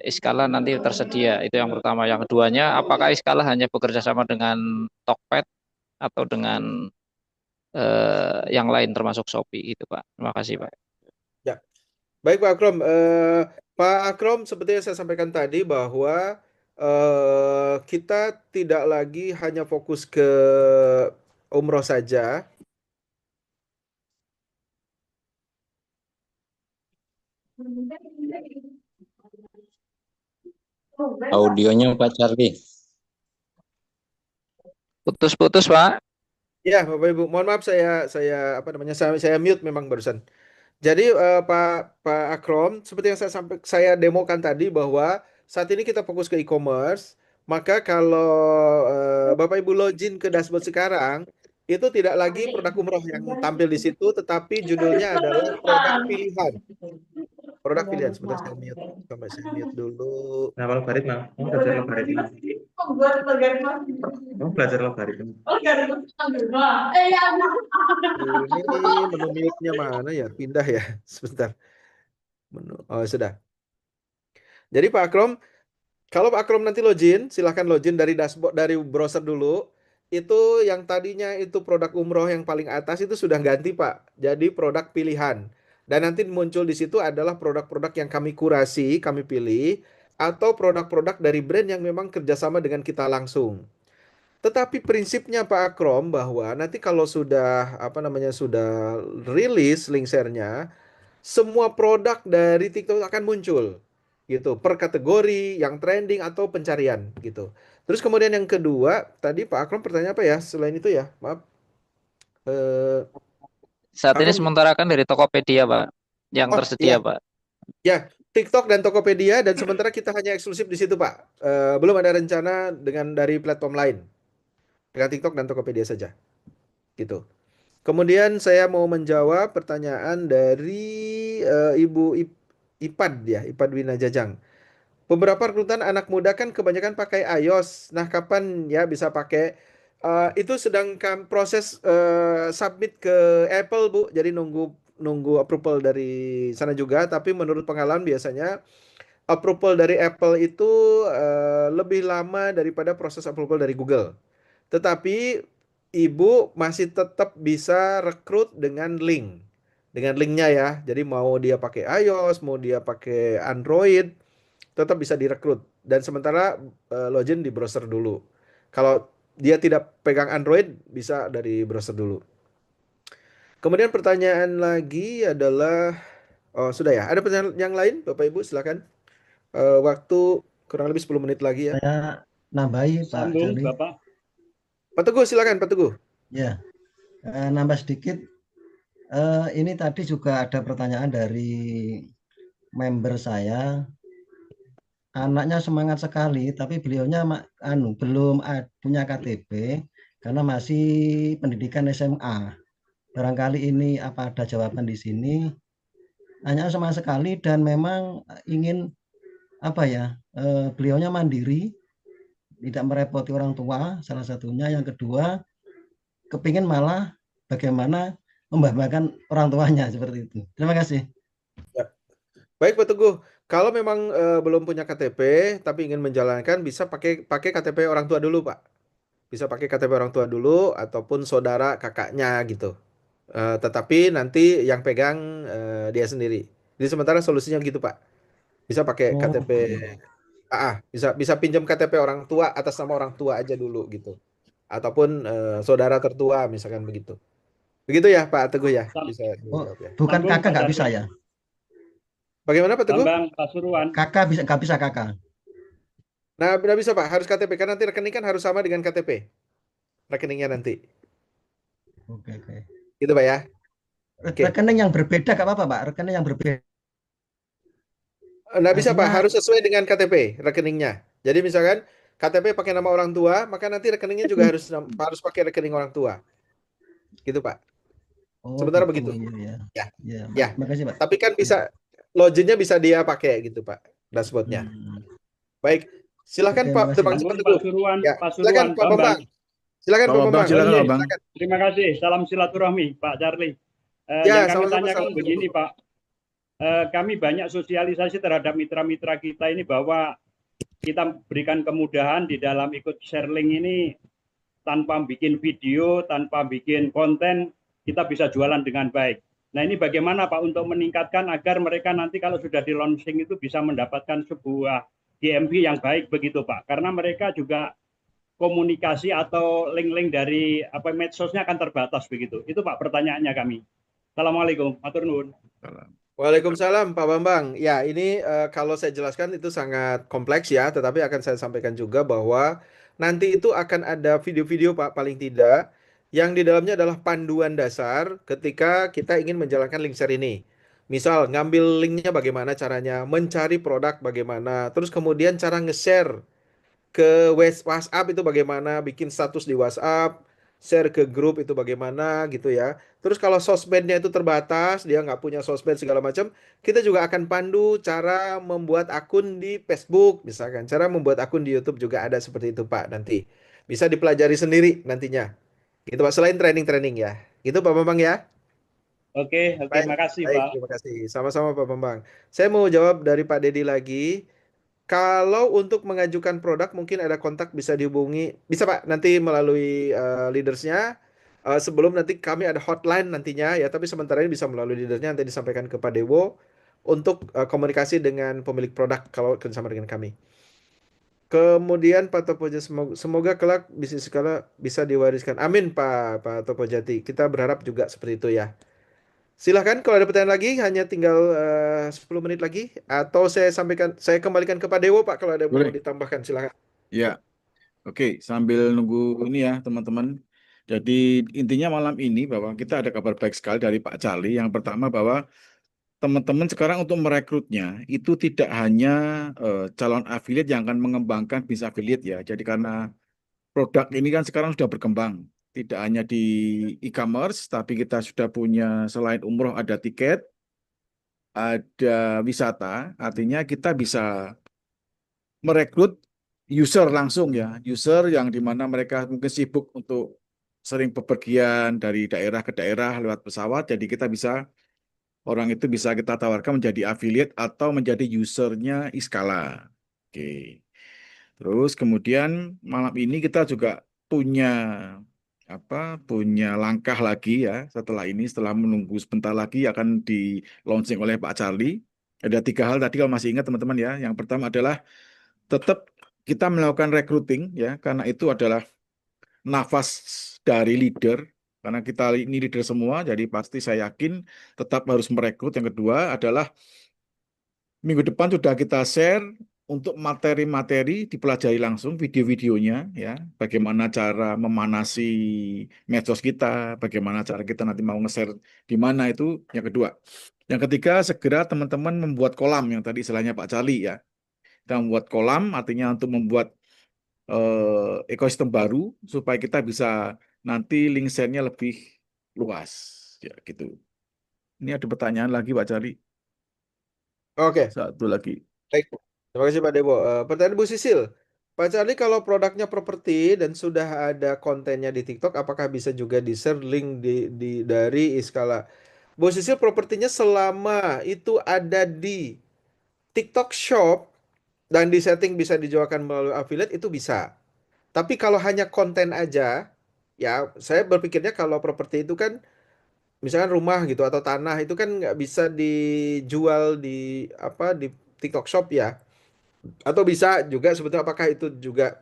Iskala nanti tersedia. Itu yang pertama. Yang keduanya, apakah Iskala hanya bekerja sama dengan Tokped atau dengan yang lain termasuk Shopee itu Pak. Terima kasih Pak. Ya. Baik Pak Akrom. Pak Akrom, seperti yang saya sampaikan tadi bahwa kita tidak lagi hanya fokus ke umroh saja. Audionya Pak Charlie. Putus-putus Pak. Ya, Bapak Ibu, mohon maaf saya mute memang barusan. Jadi Pak Akrom, seperti yang saya demokan tadi bahwa saat ini kita fokus ke e-commerce, maka kalau Bapak Ibu login ke dashboard sekarang, itu tidak lagi produk umroh yang tampil di situ, tetapi judulnya adalah produk pilihan. Produk pilihan. Sebentar saya mute, sampai saya mute dulu. Nah, logaritma, kamu belajar logaritma. Kamu belajar logaritma. Ini menu mute-nya mana ya? Pindah ya, sebentar. Oh, sudah. Jadi Pak Akrom, kalau Pak Akrom nanti login, silahkan login dari dashboard, dari browser dulu. Itu yang tadinya itu produk umroh yang paling atas itu sudah ganti Pak. Jadi produk pilihan. Dan nanti muncul di situ adalah produk-produk yang kami kurasi, kami pilih, atau produk-produk dari brand yang memang kerjasama dengan kita langsung. Tetapi prinsipnya Pak Akrom bahwa nanti kalau sudah rilis link share-nya, semua produk dari TikTok akan muncul gitu per kategori yang trending atau pencarian gitu. Terus kemudian yang kedua, tadi Pak Akrom pertanyaan apa ya? Selain itu ya, maaf. Saat Pak ini Akrom, sementara kan dari Tokopedia Pak, yang oh tersedia iya, Pak. ya TikTok dan Tokopedia, dan sementara kita hanya eksklusif di situ Pak. Belum ada rencana dengan dari platform lain, dengan TikTok dan Tokopedia saja gitu. Kemudian saya mau menjawab pertanyaan dari Ibu Ipad ya, Ipad Winajajang. Beberapa rekrutan anak muda kan kebanyakan pakai iOS. Nah, kapan ya bisa pakai Itu sedang proses submit ke Apple, Bu. Jadi nunggu nunggu approval dari sana juga. Tapi menurut pengalaman biasanya approval dari Apple itu lebih lama daripada proses approval dari Google. Tetapi Ibu masih tetap bisa rekrut dengan link. Dengan linknya ya. Jadi mau dia pakai iOS, mau dia pakai Android, tetap bisa direkrut. Dan sementara login di browser dulu. Kalau dia tidak pegang Android, bisa dari browser dulu. Kemudian pertanyaan lagi adalah, oh sudah ya, ada pertanyaan yang lain, Bapak Ibu, silakan. Waktu kurang lebih 10 menit lagi ya. Saya nambahi Pak Sambung, Charlie. Bapak. Pak Teguh, silakan Pak Teguh. Ya, nambah sedikit. Ini tadi juga ada pertanyaan dari member saya. Anaknya semangat sekali, tapi beliaunya belum punya KTP karena masih pendidikan SMA. Barangkali ini apa ada jawaban di sini? Anaknya semangat sekali dan memang ingin apa ya? Beliaunya mandiri, tidak merepoti orang tua, salah satunya. Yang kedua, kepingin malah bagaimana membanggakan orang tuanya seperti itu. Terima kasih. Ya. Baik Pak Teguh, kalau memang belum punya KTP tapi ingin menjalankan, bisa pakai pakai KTP orang tua dulu Pak. Bisa pakai KTP orang tua dulu ataupun saudara kakaknya gitu. Tetapi nanti yang pegang dia sendiri. Jadi sementara solusinya gitu Pak. Bisa pakai KTP, Oke. bisa bisa pinjam KTP orang tua atas nama orang tua aja dulu gitu. Ataupun saudara tertua misalkan begitu. Begitu ya Pak Teguh ya, bisa Oh, dijawab ya. bukan Sambung, kakak Pak nggak bisa Charlie. ya? Bagaimana Pak Teguh? Bambang Pasuruan. Kakak bisa nggak bisa kakak? Nah, nggak bisa Pak, harus KTP kan nanti rekening kan harus sama dengan KTP. Rekeningnya nanti. Oke oke. Gitu Pak ya. Oke. Rekening yang berbeda nggak apa-apa Pak? Rekening yang berbeda. Nggak bisa Pak, Artinya harus sesuai dengan KTP rekeningnya. Jadi misalkan KTP pakai nama orang tua, maka nanti rekeningnya juga harus pakai rekening orang tua. Gitu Pak. oh Sementara gitu begitu. ya. Ya, Ya, ya. makasih Pak. Tapi kan bisa loginnya bisa dia pakai gitu Pak, dashboardnya. Baik, silakan Oke, Pak. makasih Terima Pak. kasih Pak Sambung, Teguh. Pasuruan. Ya, Pasuruan, silakan Pak Bambang. Bambang. Silakan Pak Pak Bambang, Bambang. silakan Oke, Pak Bang. terima kasih. Salam silaturahmi, Pak Charlie. Ya, Yang kami sama-sama tanyakan salam begini, dulu. Pak. Kami banyak sosialisasi terhadap mitra-mitra kita ini bahwa kita berikan kemudahan di dalam ikut share link ini tanpa bikin video, tanpa bikin konten, kita bisa jualan dengan baik. Nah ini bagaimana Pak untuk meningkatkan agar mereka nanti kalau sudah di launching itu bisa mendapatkan sebuah GMV yang baik begitu Pak. Karena mereka juga komunikasi atau link-link dari medsosnya akan terbatas begitu. Itu Pak pertanyaannya kami. Assalamualaikum, matur nuwun. Waalaikumsalam Pak Bambang. Ya, ini kalau saya jelaskan itu sangat kompleks ya, tetapi akan saya sampaikan juga bahwa nanti itu akan ada video-video Pak paling tidak yang di dalamnya adalah panduan dasar ketika kita ingin menjalankan link share ini. Misal ngambil linknya bagaimana caranya, mencari produk bagaimana, terus kemudian cara nge-share ke WhatsApp itu bagaimana, bikin status di WhatsApp, share ke grup itu bagaimana gitu ya. Terus kalau sosmednya itu terbatas, dia nggak punya sosmed segala macam, kita juga akan pandu cara membuat akun di Facebook, misalkan. Cara membuat akun di YouTube juga ada seperti itu Pak nanti. Bisa dipelajari sendiri nantinya. Gitu Pak, selain training-training ya. Gitu Pak Bambang ya. Oke, Baik, makasih baik, Pak. terima kasih. Sama-sama Pak Bambang. Saya mau jawab dari Pak Dedi lagi. Kalau untuk mengajukan produk mungkin ada kontak bisa dihubungi. Bisa Pak, nanti melalui leadersnya. Sebelum nanti kami ada hotline nantinya ya, tapi sementara ini bisa melalui leadersnya nanti disampaikan ke Pak Dewo untuk komunikasi dengan pemilik produk kalau kerjasama dengan kami. Kemudian Pak Topojati, semoga kelak bisnis skala bisa diwariskan. Amin Pak Topojati. Kita berharap juga seperti itu ya. Silahkan kalau ada pertanyaan lagi, hanya tinggal 10 menit lagi. Atau saya kembalikan ke Pak Dewo Pak kalau ada mau Boleh. ditambahkan, silahkan. Ya, oke. Sambil nunggu ini ya teman-teman. Jadi intinya malam ini bahwa kita ada kabar baik sekali dari Pak Charlie. Yang pertama bahwa teman-teman sekarang untuk merekrutnya itu tidak hanya calon affiliate yang akan mengembangkan bisnis affiliate ya. Jadi karena produk ini kan sekarang sudah berkembang. Tidak hanya di e-commerce, tapi kita sudah punya selain umroh ada tiket, ada wisata. Artinya kita bisa merekrut user langsung ya, user yang dimana mereka mungkin sibuk untuk sering bepergian dari daerah ke daerah lewat pesawat, jadi kita bisa orang itu bisa kita tawarkan menjadi affiliate atau menjadi usernya Iskala. Oke. Terus kemudian malam ini kita juga punya punya langkah lagi ya setelah ini, setelah menunggu sebentar lagi akan di launching oleh Pak Charlie. Ada 3 hal tadi kalau masih ingat teman-teman ya. Yang pertama adalah tetap kita melakukan recruiting ya, karena itu adalah nafas dari leader. Karena kita ini leader semua, jadi pasti saya yakin tetap harus merekrut. Yang kedua adalah minggu depan sudah kita share untuk materi-materi dipelajari langsung video-videonya ya, bagaimana cara memanasi medsos kita, bagaimana cara kita nanti mau nge-share di mana itu yang kedua. Yang ketiga, segera teman-teman membuat kolam yang tadi istilahnya Pak Charlie ya. Kita membuat kolam artinya untuk membuat ekosistem baru supaya kita bisa nanti link share-nya lebih luas ya gitu. Ini ada pertanyaan lagi Pak Charlie. Oke, Satu lagi. baik. Terima kasih Pak Debo. Pertanyaan Bu Sisil. Pak Charlie, kalau produknya properti dan sudah ada kontennya di TikTok, apakah bisa juga di-share link dari Iskala? Bu Sisil, propertinya selama itu ada di TikTok Shop dan di setting bisa dijualkan melalui affiliate, itu bisa. Tapi kalau hanya konten aja, ya saya berpikirnya kalau properti itu kan misalkan rumah gitu atau tanah itu kan nggak bisa dijual di TikTok Shop ya. Atau bisa juga sebetulnya apakah itu juga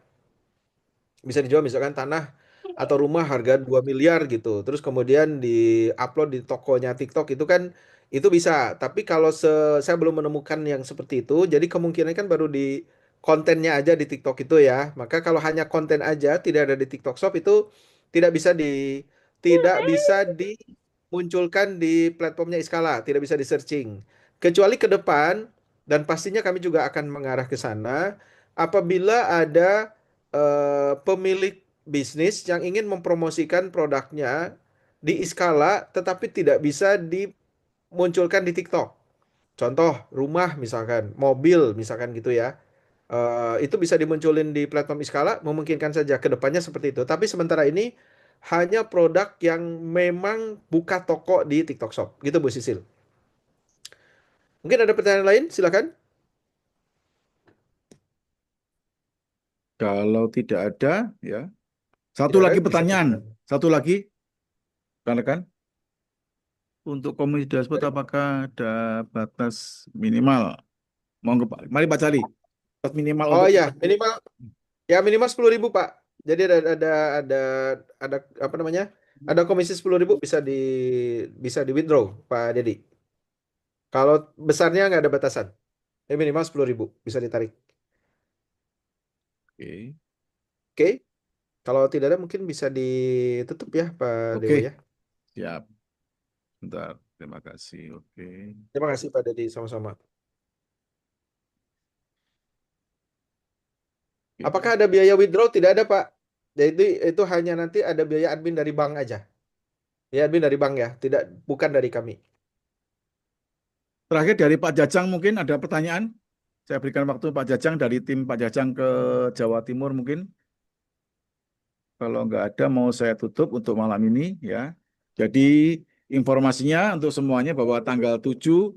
bisa dijual misalkan tanah atau rumah harga 2 miliar gitu. Terus kemudian di-upload di tokonya TikTok itu kan itu bisa. Tapi kalau saya belum menemukan yang seperti itu, jadi kemungkinan kan baru di kontennya aja di TikTok itu ya. Maka kalau hanya konten aja tidak ada di TikTok Shop itu tidak bisa dimunculkan di platformnya Iskala, tidak bisa di searching. Kecuali ke depan dan pastinya kami juga akan mengarah ke sana apabila ada pemilik bisnis yang ingin mempromosikan produknya di Iskala tetapi tidak bisa dimunculkan di TikTok. Contoh rumah misalkan, mobil misalkan gitu ya. Itu bisa dimunculin di platform Iskala, memungkinkan saja ke depannya seperti itu. Tapi sementara ini hanya produk yang memang buka toko di TikTok Shop. Gitu Bu Sisil. Mungkin ada pertanyaan lain, silakan. Kalau tidak ada, ya. Satu Tidak ada, lagi bisa pertanyaan. kita. Satu lagi, rekan-rekan. Untuk komisi dashboard apakah ada batas minimal? Monggo Pak. Mari Pak Cali. Batas minimal Oh untuk ya, minimal 10.000 Pak. Jadi ada ada apa namanya? Ada komisi 10.000 bisa di withdraw Pak Dedi. Kalau besarnya nggak ada batasan. Minimal 10.000 bisa ditarik. Oke. Oke. Kalau tidak ada mungkin bisa ditutup ya Pak Oke. Dewo ya. Siap. Bentar. Terima kasih. Oke. Terima kasih Pak Dedi sama-sama. Apakah ada biaya withdraw? Tidak ada Pak. Jadi itu hanya nanti ada biaya admin dari bank aja. Ya admin dari bank ya, bukan dari kami. Terakhir dari Pak Jajang mungkin ada pertanyaan. Saya berikan waktu Pak Jajang dari tim Pak Jajang ke Jawa Timur mungkin. Kalau nggak ada mau saya tutup untuk malam ini ya. Jadi informasinya untuk semuanya bahwa tanggal 7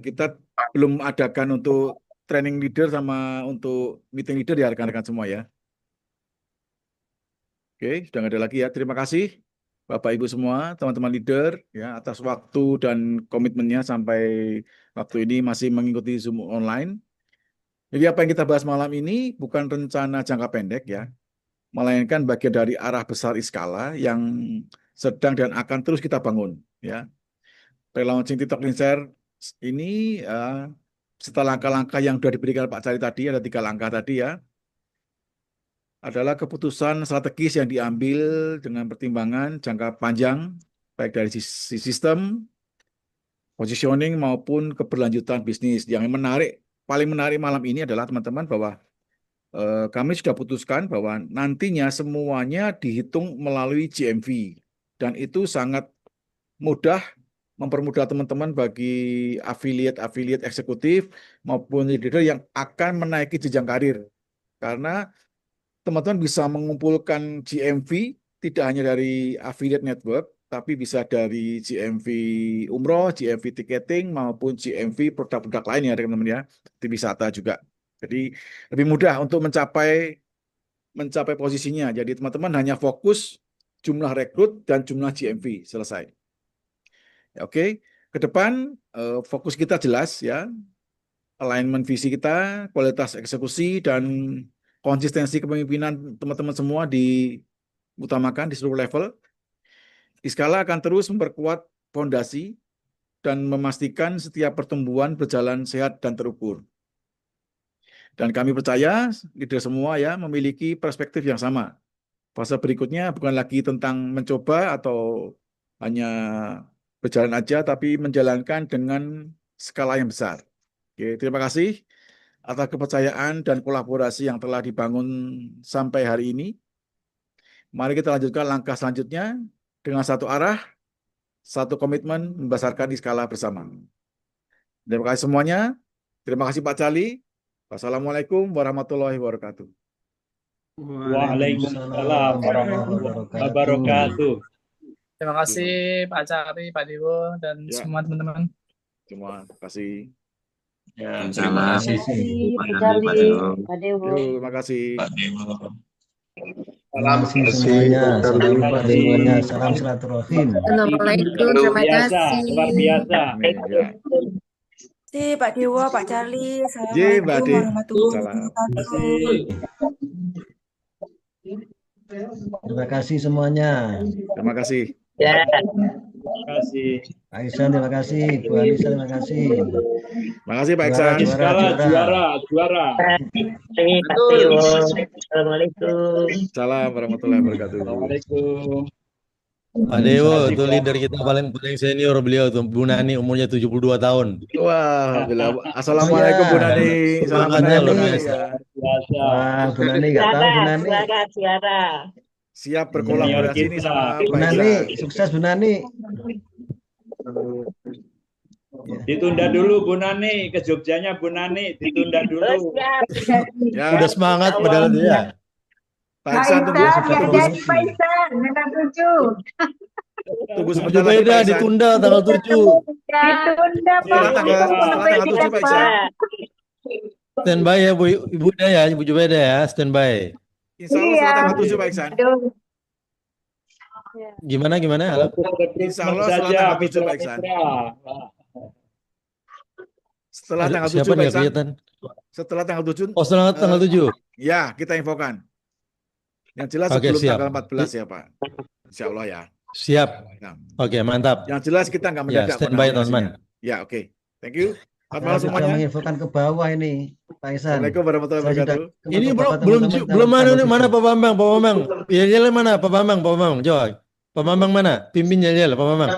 kita belum adakan untuk training leader sama untuk meeting leader ya rekan-rekan semua ya. Oke, sudah nggak ada lagi ya. Terima kasih Bapak Ibu semua, teman-teman leader ya atas waktu dan komitmennya sampai waktu ini masih mengikuti Zoom online. Jadi apa yang kita bahas malam ini bukan rencana jangka pendek ya, melainkan bagian dari arah besar Iskala yang sedang dan akan terus kita bangun ya. Relaunching TikTok Insider ini setelah langkah-langkah yang sudah diberikan Pak Cari tadi, ada 3 langkah tadi ya, adalah keputusan strategis yang diambil dengan pertimbangan jangka panjang, baik dari sisi sistem, positioning maupun keberlanjutan bisnis. Yang paling menarik malam ini adalah teman-teman bahwa kami sudah putuskan bahwa nantinya semuanya dihitung melalui GMV. Dan itu sangat mudah mempermudah teman-teman bagi afiliat-afiliat eksekutif maupun leader yang akan menaiki jenjang karir. Karena teman-teman bisa mengumpulkan GMV tidak hanya dari affiliate network, tapi bisa dari GMV umroh, GMV ticketing, maupun GMV produk-produk lain ya teman-teman ya, di wisata juga. Jadi lebih mudah untuk mencapai posisinya. Jadi teman-teman hanya fokus jumlah rekrut dan jumlah GMV, selesai. Ya, oke, ke depan fokus kita jelas ya, alignment visi kita, kualitas eksekusi, dan konsistensi kepemimpinan teman-teman semua diutamakan di seluruh level. Iskala akan terus memperkuat fondasi dan memastikan setiap pertumbuhan berjalan sehat dan terukur. Dan kami percaya leader semua ya memiliki perspektif yang sama. Fase berikutnya bukan lagi tentang mencoba atau hanya berjalan aja, tapi menjalankan dengan skala yang besar. Oke, terima kasih atas kepercayaan dan kolaborasi yang telah dibangun sampai hari ini. Mari kita lanjutkan langkah selanjutnya dengan satu arah, satu komitmen membesarkan Iskala bersama. Terima kasih semuanya. Terima kasih Pak Cali. Wassalamualaikum warahmatullahi wabarakatuh. Waalaikumsalam warahmatullahi wabarakatuh. Terima kasih Pak Cari, Pak Dewo, dan Ya. semua teman-teman. Terima kasih. Ya, Terima terima kasih kasih Pak Pak Cali, Pak Dewo. Dewo. Pak Dewo. Terima kasih. Pak Dewo. Terima kasih semuanya. Sampai jumpa semuanya. Salam silaturahim. Assalamualaikum, terima Biasa, luar kasih. biasa. Ya. Pak Dewo, Pak Charlie. Ye, Mbak Assalamualaikum Ade. warahmatullahi Salam. wabarakatuh. Terima kasih semuanya. Terima kasih. Terima kasih. Pak Ihsan, terima kasih. Bu Anissa, terima kasih. Terima kasih Pak Juara, Iksan. Iskala juara. Assalamualaikum. Salam warahmatullahi wabarakatuh. Assalamualaikum. Pak Dewo, itu leader kita paling senior beliau tuh, Bu Nani umurnya 72 tahun. Wah, alhamdulillah. Assalamualaikum Bu Nani. Salam Semangatnya kenal luar Bu Nani biasa. ya. Biasa. Wah, Bu Nani nggak tahu Bu Nani. Juara. Siap Senior berkolaborasi ini kita. sama Bu Pak Nani, Iksan. sukses Bu Nani. Ditunda dulu Bu Nani, ke Jogjanya Bu Nani, ditunda dulu. Ya, Udah semangat padahal dia. Pak Iksan tunggu Pak Ihsan, dengan 7. tunggu Bu sebentar lagi Pak Jubaida Iksan. ditunda tanggal 7. Ditunda, Setelah tanggal 7 Pak Iksan. Standby ya Ibu Ida ya, Ibu Jubaida ya, standby. Insya Allah setelah tanggal 7 Pak Iksan. Gimana? Halo? Insya Allah setelah saja, tanggal 7 Pak Iksan. Setelah tanggal 7 Siapa Pak nih Iksan. kelihatan? Setelah tanggal 7. Oh, setelah tanggal 7. Ya, kita infokan. Yang jelas Oke, sebelum siap. tanggal 14 ya Pak. Insya Allah ya. Siap. Nah, Oke, mantap. yang jelas kita nggak Ya, mendadak standby koordinasinya. teman-teman. Ya, oke. Thank you. Selamat Saya malam sudah semuanya. menginfokan ke bawah ini, Pak Ihsan. Assalamualaikum warahmatullahi Saya sudah wabarakatuh. Ini ke bawah belum teman-teman belum mana tanggal nih, mana 7. Pak Bambang? Yel mana? Pak Bambang, jawab. Pak Bambang mana? Pimpin Yel, Pak Bambang.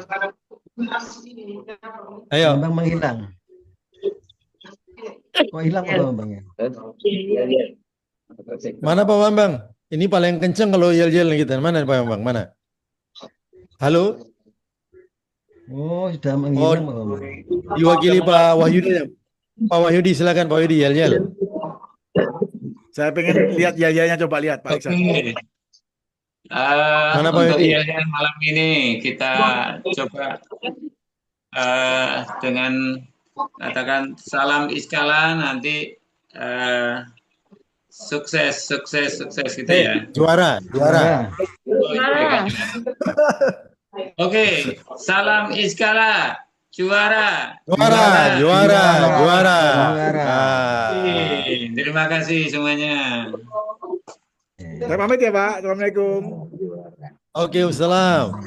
Ayo. Bambang menghilang. Kok hilang Pak Bambangnya? Mana Pak Bambang? Ini paling kenceng kalau Yel kita. Mana Pak Bambang? Mana? Halo? Oh, sudah menghilang Pak Bambang. Diwakili Pak Wahyudi. Pak Wahyudi, silakan Pak Wahyudi, Yel. Saya pengen lihat yel-yelnya, coba lihat Pak Iksan. Oke. Mana Pak Untuk Yudi? yel-yel malam ini kita coba dengan katakan salam Iskala, nanti sukses gitu ya. Juara. Oke, salam Iskala, juara. Juara. Terima kasih semuanya. Saya pamit ya Pak. Assalamualaikum. Oke, wassalam.